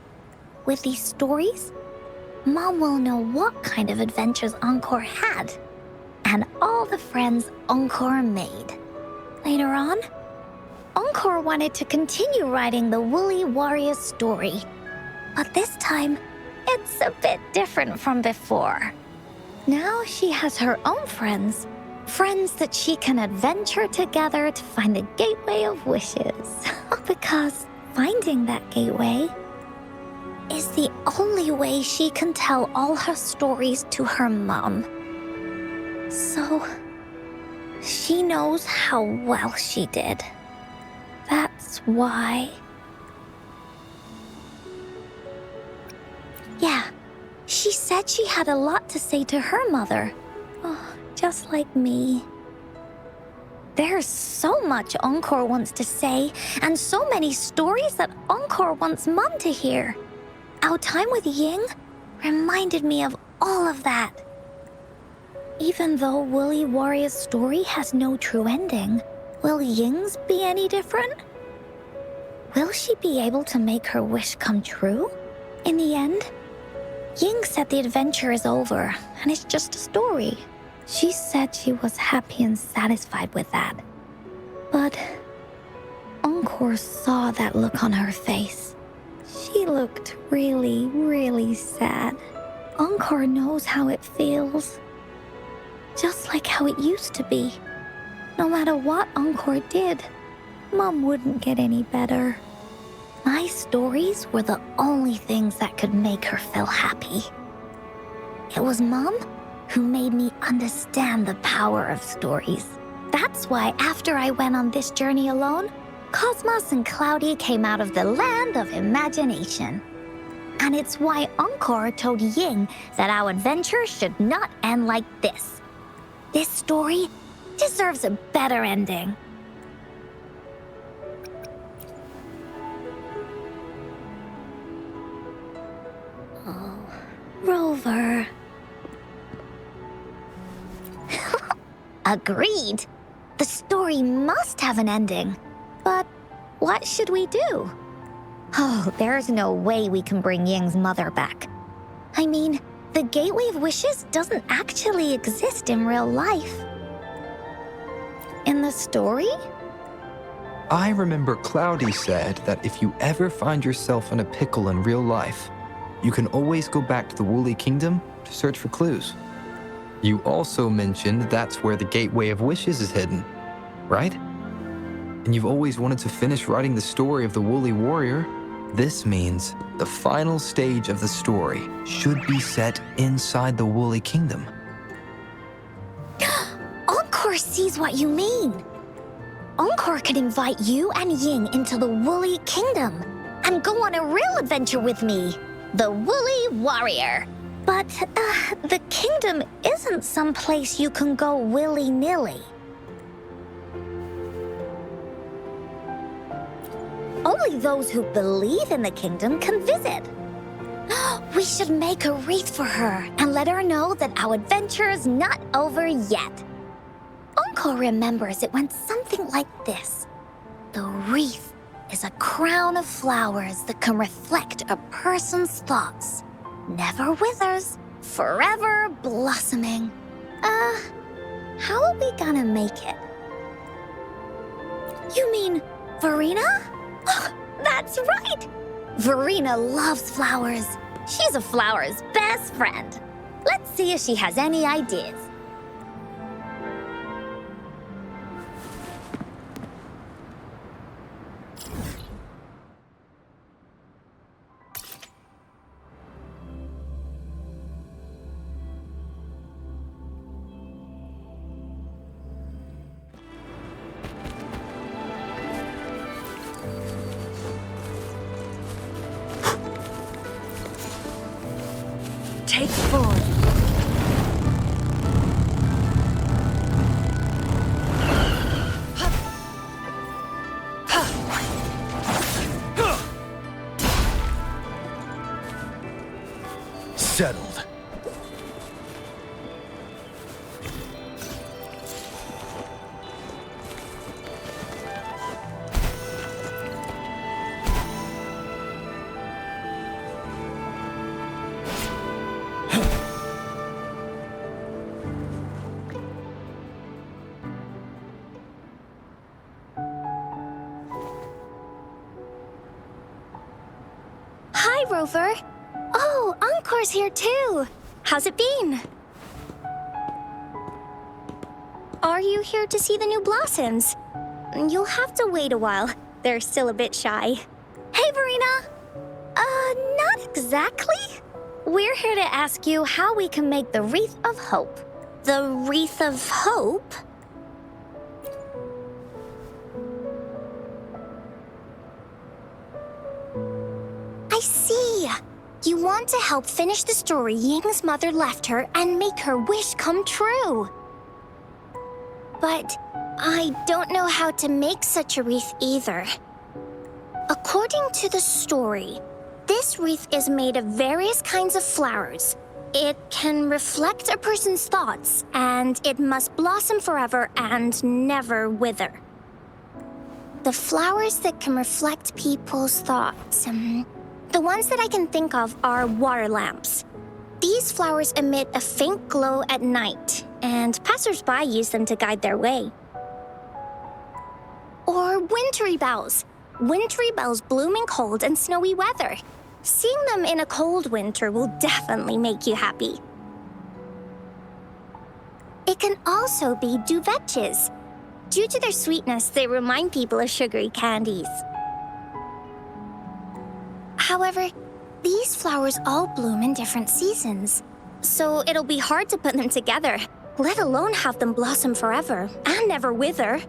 With these stories, Mom will know what kind of adventures Encore had and all the friends Encore made. Later on, Encore wanted to continue writing the Woolly Warrior story. But this time, it's a bit different from before. Now she has her own friends. Friends that she can adventure together to find the Gateway of Wishes. Because finding that gateway is the only way she can tell all her stories to her mom. So, she knows how well she did. That's why. Yeah, she said she had a lot to say to her mother. Oh, just like me. There's so much Encore wants to say, and so many stories that Encore wants Mom to hear. Our time with Ying reminded me of all of that. Even though Woolly Warrior's story has no true ending, will Ying's be any different? Will she be able to make her wish come true? In the end, Ying said the adventure is over, and it's just a story. She said she was happy and satisfied with that. But Encore saw that look on her face. She looked really, really sad. Encore knows how it feels. Just like how it used to be. No matter what Encore did, Mom wouldn't get any better. My stories were the only things that could make her feel happy. It was Mom who made me understand the power of stories. That's why after I went on this journey alone, Cosmos and Cloudy came out of the land of imagination. And it's why Encore told Ying that our adventure should not end like this. This story deserves a better ending. Oh, Rover. Agreed. The story must have an ending. But what should we do? Oh, there's no way we can bring Ying's mother back. I mean, the Gateway of Wishes doesn't actually exist in real life. In the story? I remember Cloudy said that if you ever find yourself in a pickle in real life, you can always go back to the Woolly Kingdom to search for clues. You also mentioned that's where the Gateway of Wishes is hidden, right? And you've always wanted to finish writing the story of the Woolly Warrior. This means the final stage of the story should be set inside the Woolly Kingdom. Encore sees what you mean. Encore could invite you and Ying into the Woolly Kingdom and go on a real adventure with me, the Woolly Warrior. But the kingdom isn't some place you can go willy-nilly. Only those who believe in the kingdom can visit. We should make a wreath for her and let her know that our adventure is not over yet. Encore remembers it went something like this. The wreath is a crown of flowers that can reflect a person's thoughts. Never withers, forever blossoming. How are we gonna make it? You mean Verena? Oh, that's right! Verena loves flowers. She's a flower's best friend. Let's see if she has any ideas. Take 4. Settled. Rover. Oh, Encore's here too. How's it been? Are you here to see the new blossoms? You'll have to wait a while. They're still a bit shy. Hey, Verena! Not exactly. We're here to ask you how we can make the Wreath of Hope. The Wreath of Hope? I see. You want to help finish the story Ying's mother left her and make her wish come true. But I don't know how to make such a wreath either. According to the story, this wreath is made of various kinds of flowers. It can reflect a person's thoughts, and it must blossom forever and never wither. The flowers that can reflect people's thoughts, the ones that I can think of are water lamps. These flowers emit a faint glow at night, and passers-by use them to guide their way. Or wintry bells. Wintry bells bloom in cold and snowy weather. Seeing them in a cold winter will definitely make you happy. It can also be duvetches. Due to their sweetness, they remind people of sugary candies. However, these flowers all bloom in different seasons, so it'll be hard to put them together, let alone have them blossom forever and never wither.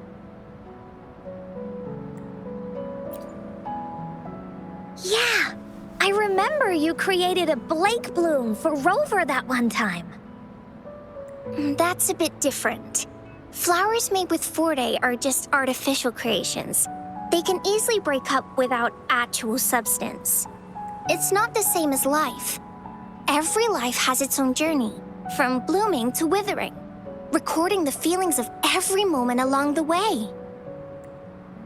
Yeah, I remember you created a Blake bloom for Rover that one time. That's a bit different. Flowers made with Forte are just artificial creations. They can easily break up without actual substance. It's not the same as life. Every life has its own journey, from blooming to withering, recording the feelings of every moment along the way.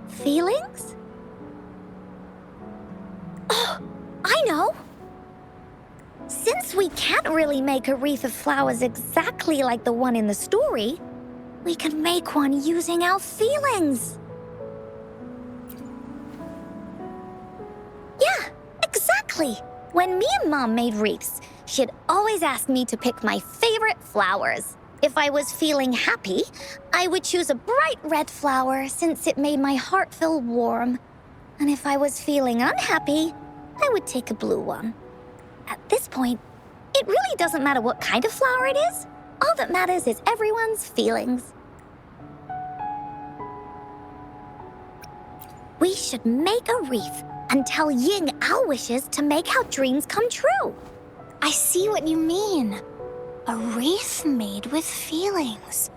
Feelings? Oh, I know! Since we can't really make a wreath of flowers exactly like the one in the story, we can make one using our feelings. Yeah, exactly. When me and Mom made wreaths, she'd always ask me to pick my favorite flowers. If I was feeling happy, I would choose a bright red flower since it made my heart feel warm. And if I was feeling unhappy, I would take a blue one. At this point, it really doesn't matter what kind of flower it is. All that matters is everyone's feelings. We should make a wreath and tell Ying our wishes to make our dreams come true. I see what you mean. A wreath made with feelings.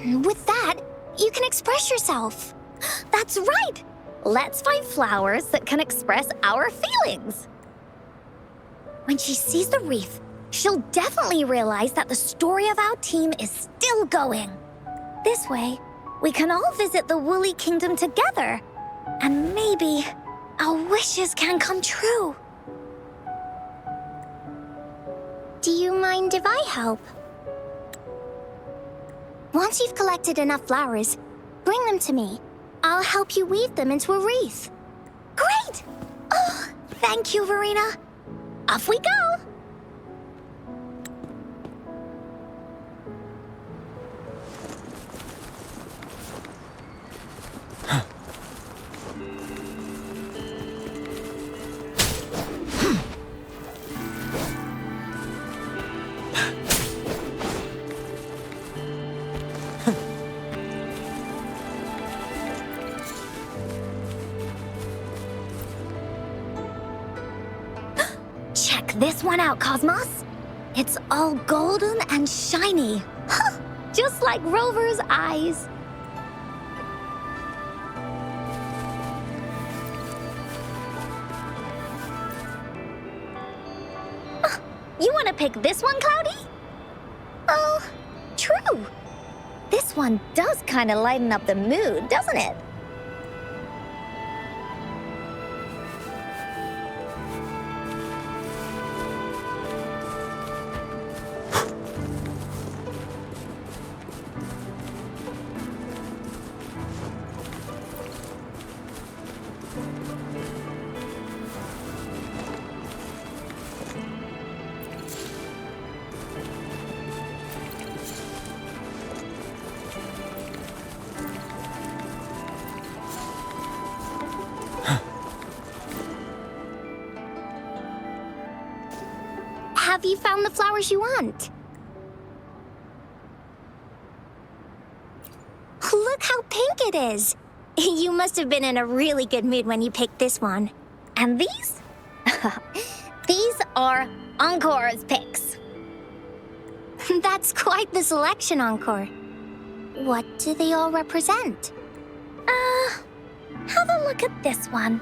With that, you can express yourself. That's right! Let's find flowers that can express our feelings. When she sees the wreath, she'll definitely realize that the story of our team is still going. This way, we can all visit the Woolly Kingdom together, and maybe our wishes can come true. Do you mind if I help? Once you've collected enough flowers, bring them to me. I'll help you weave them into a wreath. Great! Oh, thank you, Verena. Off we go! Check this one out, Cosmos. It's all golden and shiny. Just like Rover's eyes. You want to pick this one, Cloudy? Oh, true. This one does kind of lighten up the mood, doesn't it? you found the flowers you want? Look how pink it is. You must have been in a really good mood when you picked this one. And these? These are Encore's picks. That's quite the selection, Encore. What do they all represent? Have a look at this one.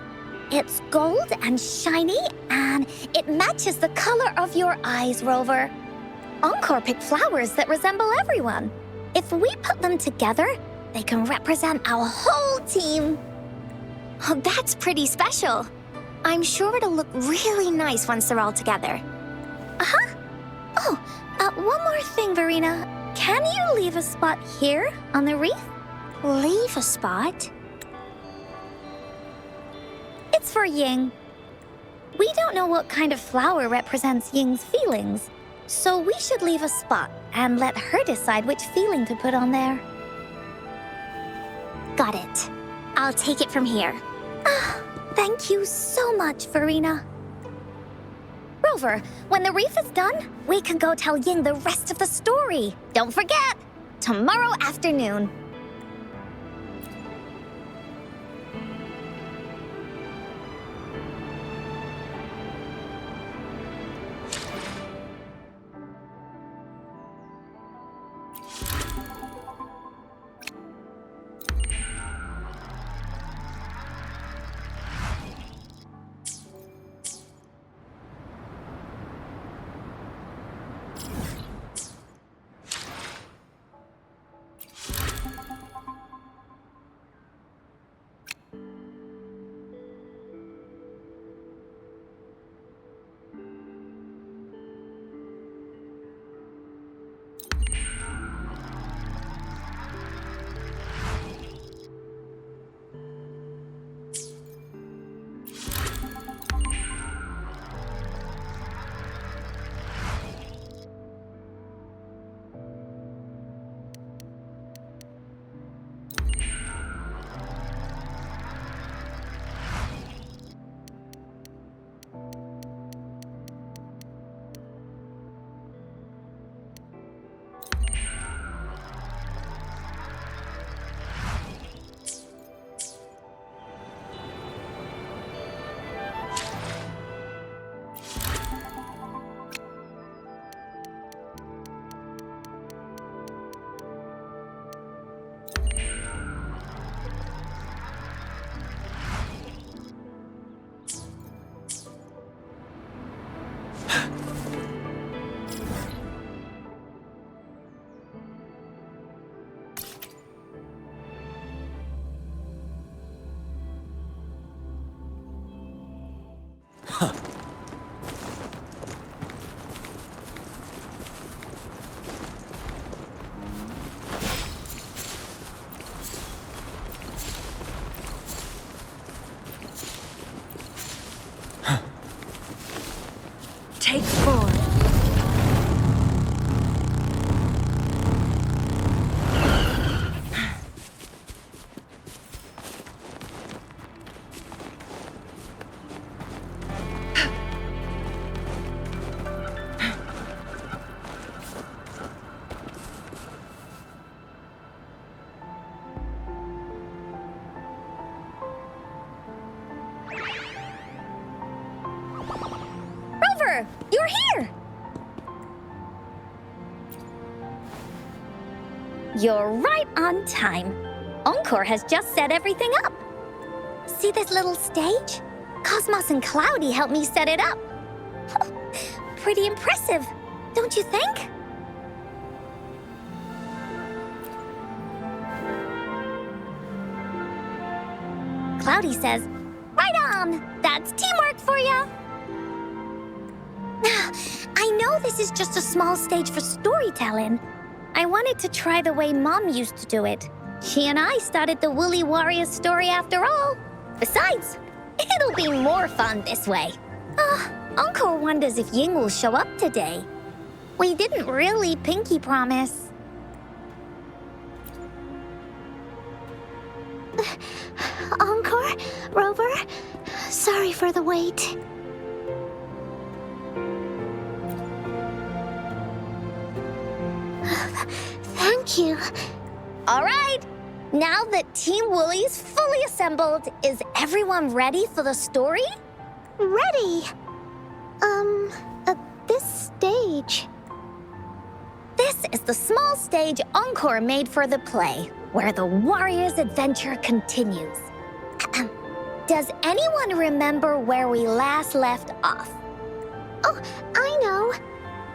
It's gold and shiny, and it matches the color of your eyes, Rover. Encore picked flowers that resemble everyone. If we put them together, they can represent our whole team. Oh, that's pretty special. I'm sure it'll look really nice once they're all together. Uh-huh. Oh, one more thing, Verena. Can you leave a spot here on the wreath? Leave a spot? It's for Ying. We don't know what kind of flower represents Ying's feelings, so we should leave a spot and let her decide which feeling to put on there. Got it. I'll take it from here. Thank you so much, Verena. Rover, when the wreath is done, we can go tell Ying the rest of the story. Don't forget, tomorrow afternoon. Take 4. Rover, you're here! You're right on time. Encore has just set everything up. See this little stage? Cosmos and Cloudy helped me set it up. Pretty impressive, don't you think? Cloudy says, right on! That's teamwork for ya! I know this is just a small stage for storytelling. I wanted to try the way Mom used to do it. She and I started the Woolly Warrior story after all. Besides, it'll be more fun this way. Encore wonders if Ying will show up today. We didn't really pinky promise. Encore? Rover? Sorry for the wait. Thank you. All right, now that Team Woolly is fully assembled, is everyone ready for the story? Ready. At this stage. This is the small stage Encore made for the play, where the warrior's adventure continues. Does anyone remember where we last left off? Oh, I know.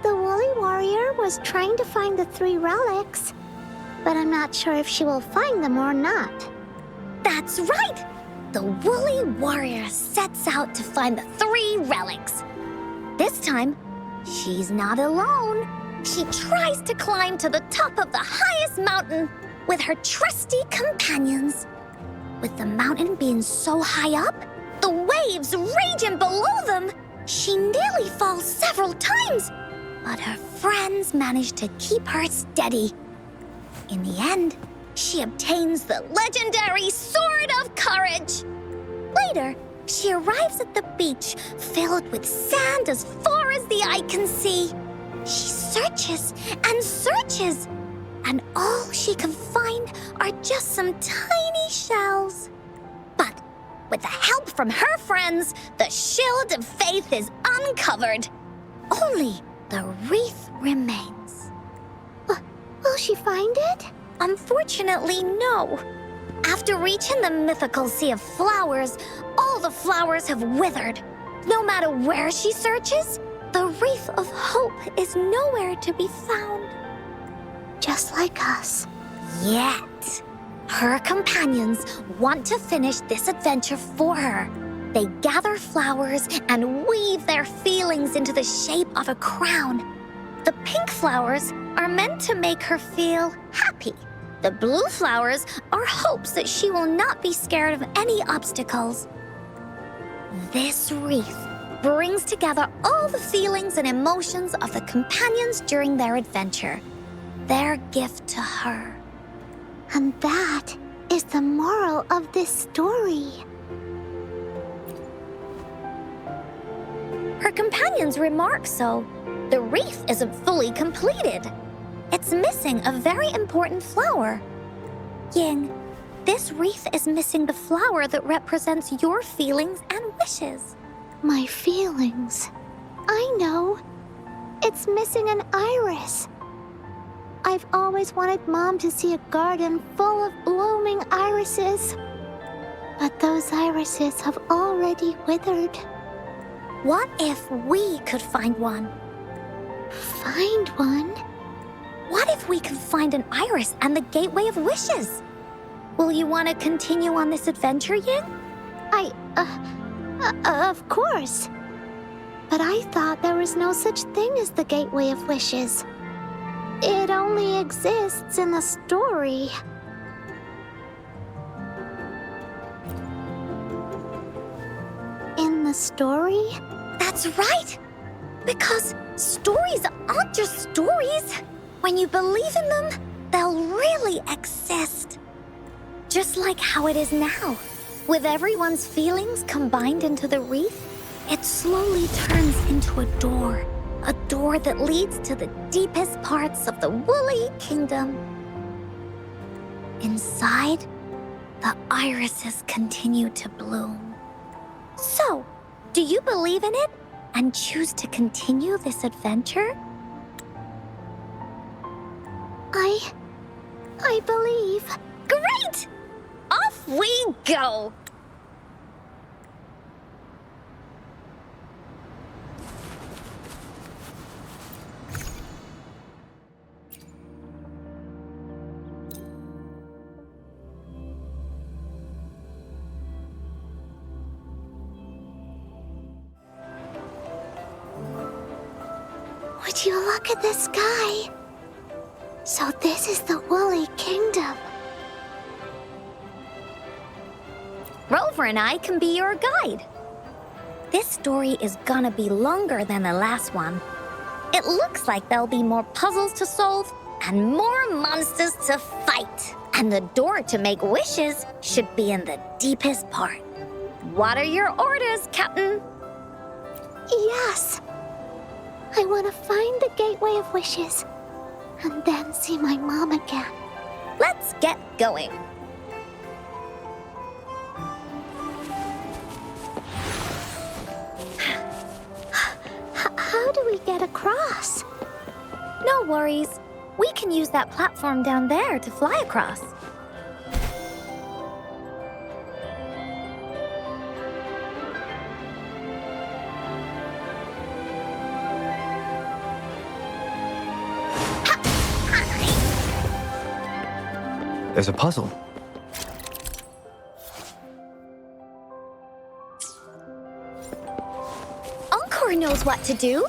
The Woolly Warrior was trying to find the 3 relics, but I'm not sure if she will find them or not. That's right! The Woolly Warrior sets out to find the 3 relics. This time, she's not alone. She tries to climb to the top of the highest mountain with her trusty companions. With the mountain being so high up, the waves raging below them, she nearly falls several times, but her friends manage to keep her steady. In the end, she obtains the legendary Sword of Courage. Later, she arrives at the beach filled with sand as far as the eye can see. She searches and searches, and all she can find are just some tiny shells. But with the help from her friends, the Shield of Faith is uncovered. Only the wreath remains. Will she find it? Unfortunately, no. After reaching the mythical Sea of Flowers, all the flowers have withered. No matter where she searches, the Wreath of Hope is nowhere to be found. Just like us. Yet, her companions want to finish this adventure for her. They gather flowers and weave their feelings into the shape of a crown. The pink flowers are meant to make her feel happy. The blue flowers are hopes that she will not be scared of any obstacles. This wreath brings together all the feelings and emotions of the companions during their adventure. Their gift to her. And that is the moral of this story. Her companions remark so. The wreath isn't fully completed. It's missing a very important flower. Ying, this wreath is missing the flower that represents your feelings and wishes. My feelings. I know. It's missing an iris. I've always wanted Mom to see a garden full of blooming irises. But those irises have already withered. What if we could find one? Find one? What if we could find an iris and the Gateway of Wishes? Will you want to continue on this adventure, Ying? Of course. But I thought there was no such thing as the Gateway of Wishes. It only exists in the story. In the story? That's right! Because stories aren't just stories. When you believe in them, they'll really exist. Just like how it is now. With everyone's feelings combined into the wreath, it slowly turns into a door. A door that leads to the deepest parts of the Woolly Kingdom. Inside, the irises continue to bloom. So, do you believe in it and choose to continue this adventure? I believe. Great! Off we go! Would you look at the sky? So this is the Woolly Kingdom. Rover and I can be your guide. This story is gonna be longer than the last one. It looks like there'll be more puzzles to solve and more monsters to fight. And the door to make wishes should be in the deepest part. What are your orders, Captain? Yes. I want to find the Gateway of Wishes. and then see my mom again. Let's get going. How do we get across? No worries. We can use that platform down there to fly across. There's a puzzle. Encore knows what to do.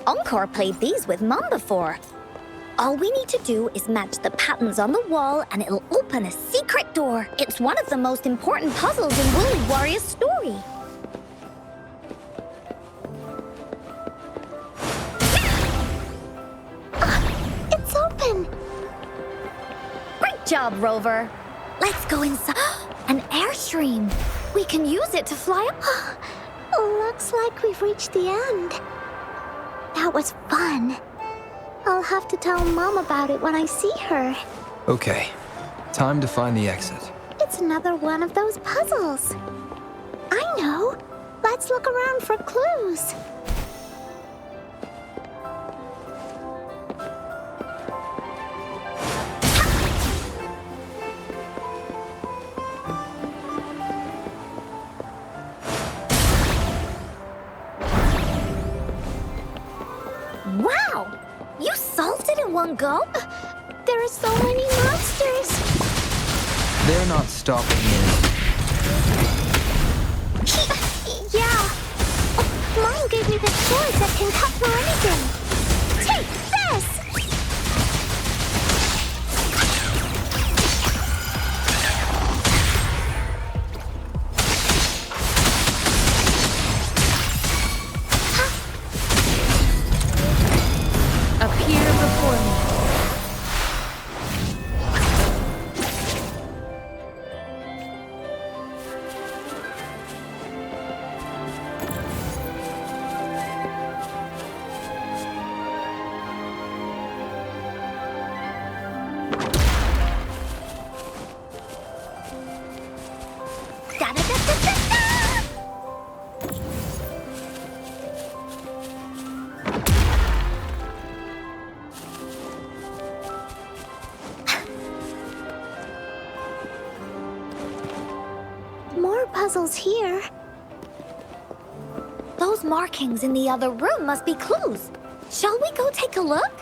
Encore played these with Mom before. All we need to do is match the patterns on the wall and it'll open a secret door. It's one of the most important puzzles in Woolly Warrior's story. It's open! Great job, Rover. Let's go inside. An airstream. We can use it to fly up. Looks like we've reached the end. That was fun. I'll have to tell Mom about it when I see her. Okay, time to find the exit. It's another one of those puzzles. I know. Let's look around for clues. Wow! You solved it in one go? There are so many monsters. They're not stopping me. Yeah. Mom gave me the sword that can cut through anything. Take this! Appear before me. More puzzles here. Those markings in the other room must be clues. Shall we go take a look?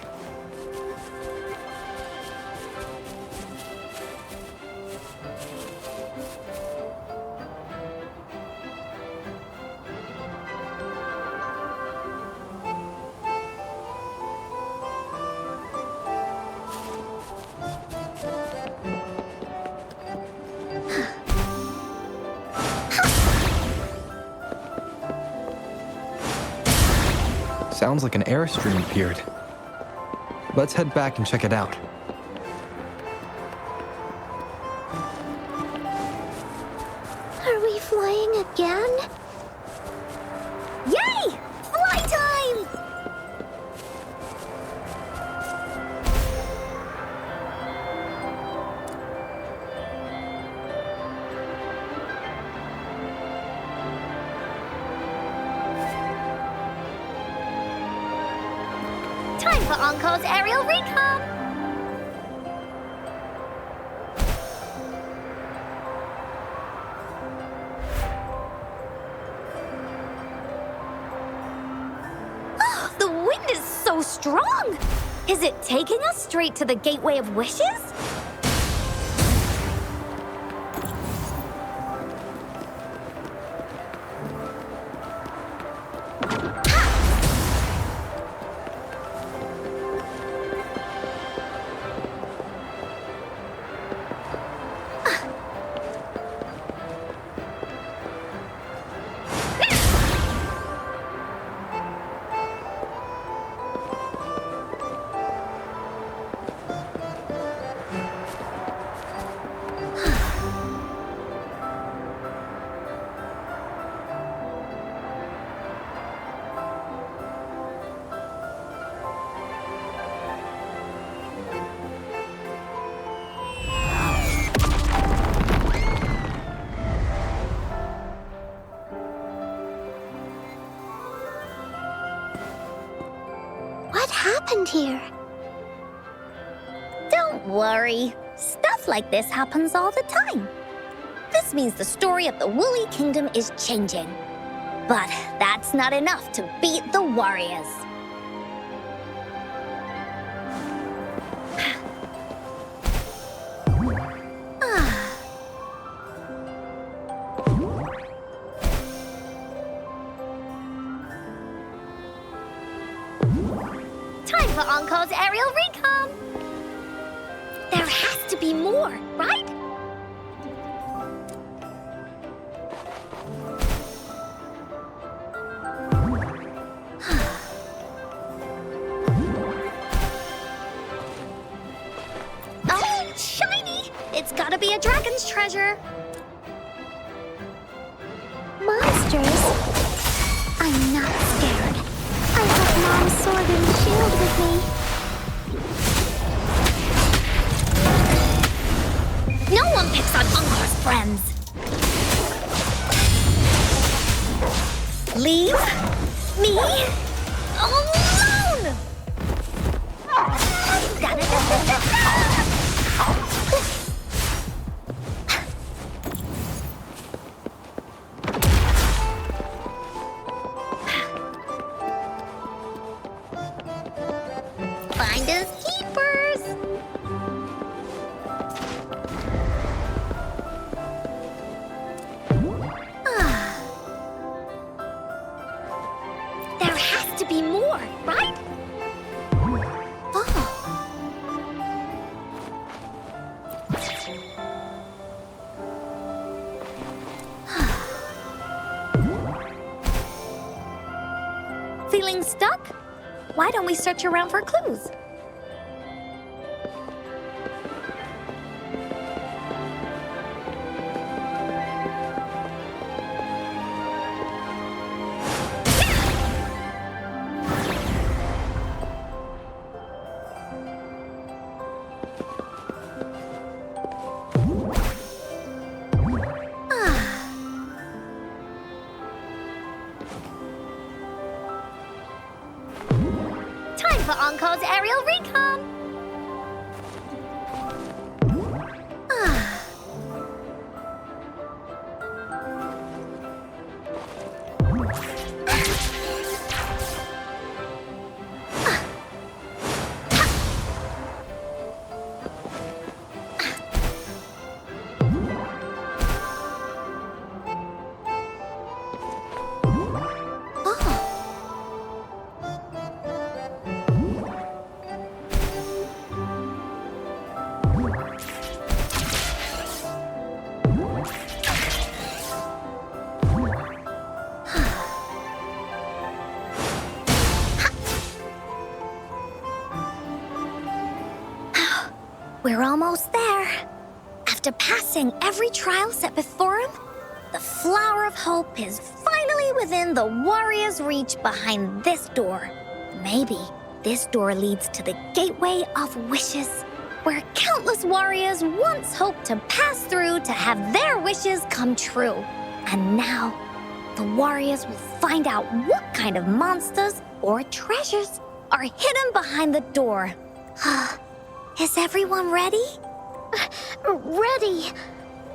Sounds like an airstream appeared. Let's head back and check it out. Are we flying again? Yay! Fly time! Time for Encore's aerial recon! Oh, the wind is so strong! Is it taking us straight to the Gateway of Wishes? happened here? Don't worry. Stuff like this happens all the time. This means the story of the Woolly Kingdom is changing. But that's not enough to beat the warriors. Time for Encore's aerial recon. There has to be more, right? Oh, shiny! It's gotta be a dragon's treasure. Monsters? I'm not scared. I have Mom's sword and shield with me. No one picks on Encore's friends. Leave me alone! Finders keepers. There has to be more, right? Oh. Feeling stuck? Why don't we search around for clues? Time for Encore's aerial recon. We're almost there. After passing every trial set before him, the Flower of Hope is finally within the warrior's reach behind this door. Maybe this door leads to the Gateway of Wishes, where countless warriors once hoped to pass through to have their wishes come true. And now, the warriors will find out what kind of monsters or treasures are hidden behind the door. Is everyone ready? Ready.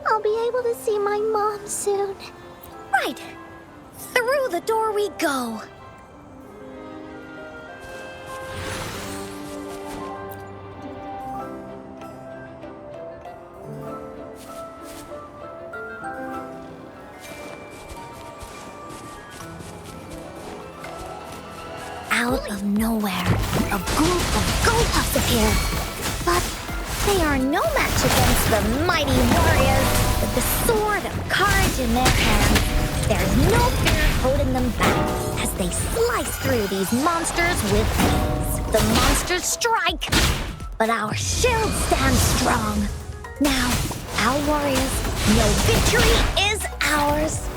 I'll be able to see my mom soon. Right. Through the door we go. Out of nowhere, a group of Go-Puffs appear. But they are no match against the mighty warriors with the sword of courage in their hands. There's no fear holding them back as they slice through these monsters with ease. The monsters strike, but our shield stands strong. Now, our warriors know victory is ours.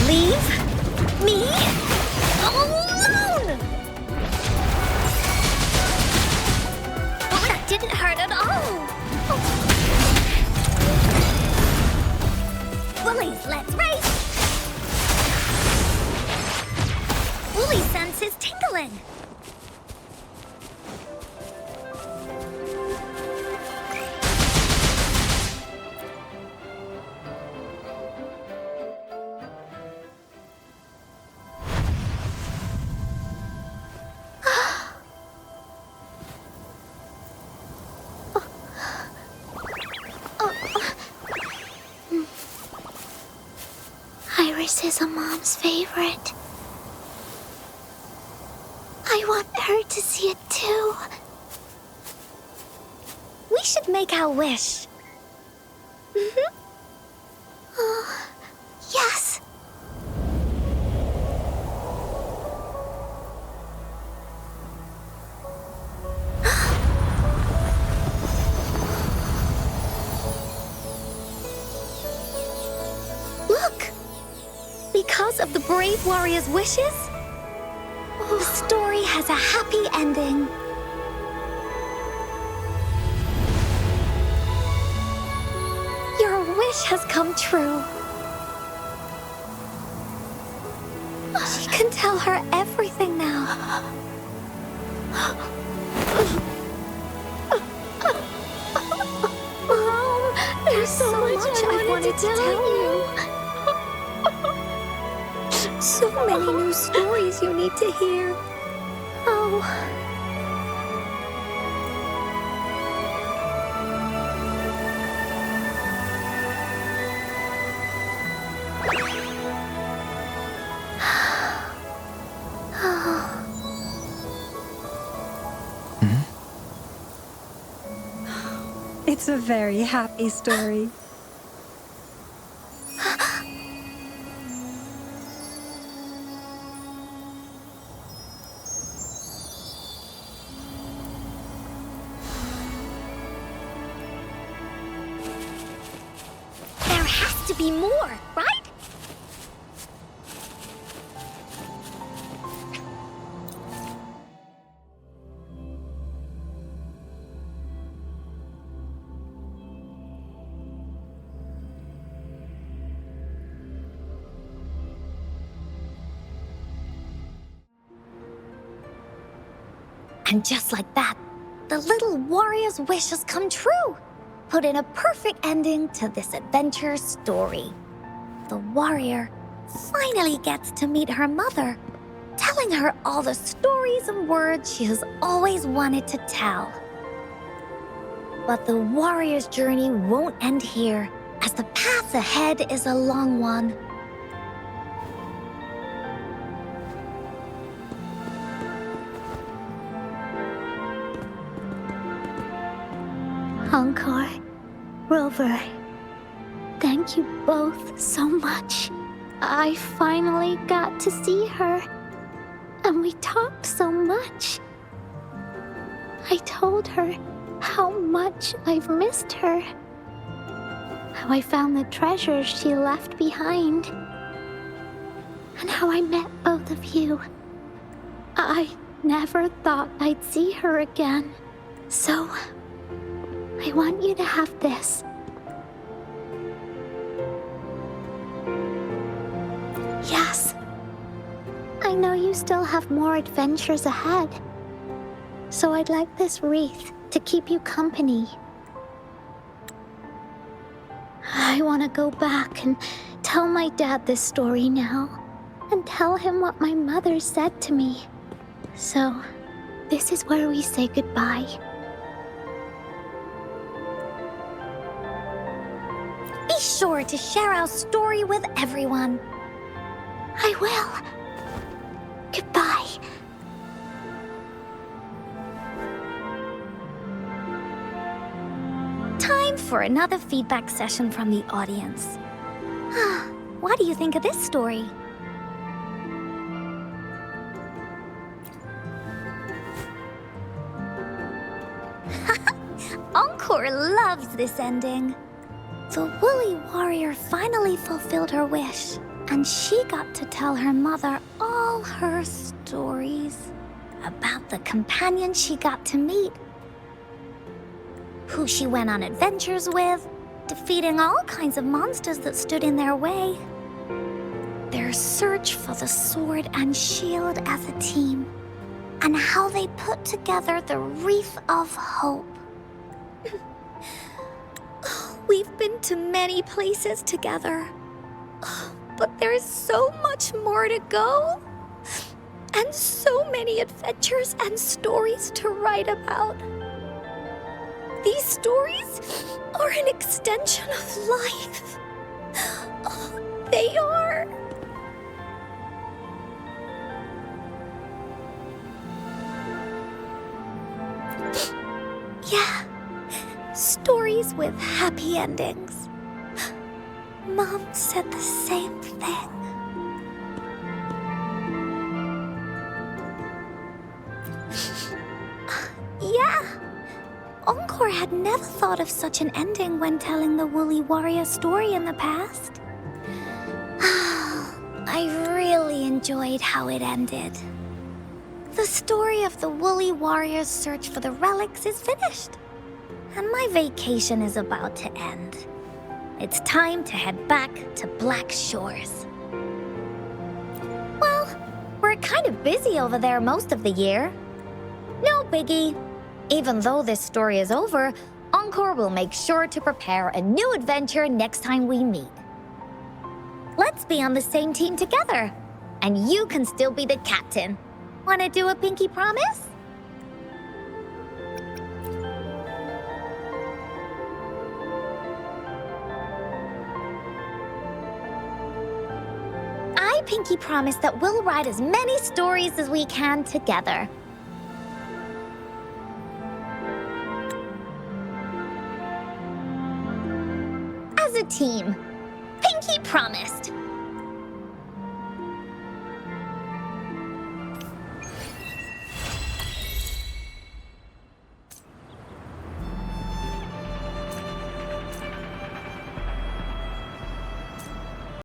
Leave me alone! Oh, that didn't hurt at all. Bullies, let's is a mom's favorite. I want her to see it too. We should make our wish. Oh, yes. Look! Because of the brave warrior's wishes, the story has a happy ending. Your wish has come true. She can tell her everything now. Mom, there's so much I wanted to tell you. So many new stories you need to hear. Oh. It's a very happy story. There has to be more, right? And just like that, the little warrior's wish has come true, put in a perfect ending to this adventure story. The warrior finally gets to meet her mother, telling her all the stories and words she has always wanted to tell. But the warrior's journey won't end here, as the path ahead is a long one. Encore, Rover, thank you both so much. I finally got to see her, and we talked so much. I told her how much I've missed her, how I found the treasures she left behind, and how I met both of you. I never thought I'd see her again, so I want you to have this. Yes. I know you still have more adventures ahead, so I'd like this wreath to keep you company. I want to go back and tell my dad this story now, and tell him what my mother said to me. So, this is where we say goodbye. Be sure to share our story with everyone. I will. Goodbye. Time for another feedback session from the audience. What do you think of this story? Encore loves this ending. The woolly warrior finally fulfilled her wish, and she got to tell her mother all her stories about the companions she got to meet, who she went on adventures with, defeating all kinds of monsters that stood in their way, their search for the sword and shield as a team, and how they put together the Wreath of Hope. We've been to many places together, but there's so much more to go, and so many adventures and stories to write about. These stories are an extension of life. They are. Yeah, stories with happy endings. Mom said the same thing. Yeah, Encore had never thought of such an ending when telling the Woolly Warrior story in the past. I really enjoyed how it ended. The story of the Woolly Warrior's search for the relics is finished, and my vacation is about to end. It's time to head back to Black Shores. Well, we're kind of busy over there most of the year. No biggie. Even though this story is over, Encore will make sure to prepare a new adventure next time we meet. Let's be on the same team together, and you can still be the captain. Wanna do a pinky promise? I pinky promise that we'll write as many stories as we can together. As a team. Pinky promised.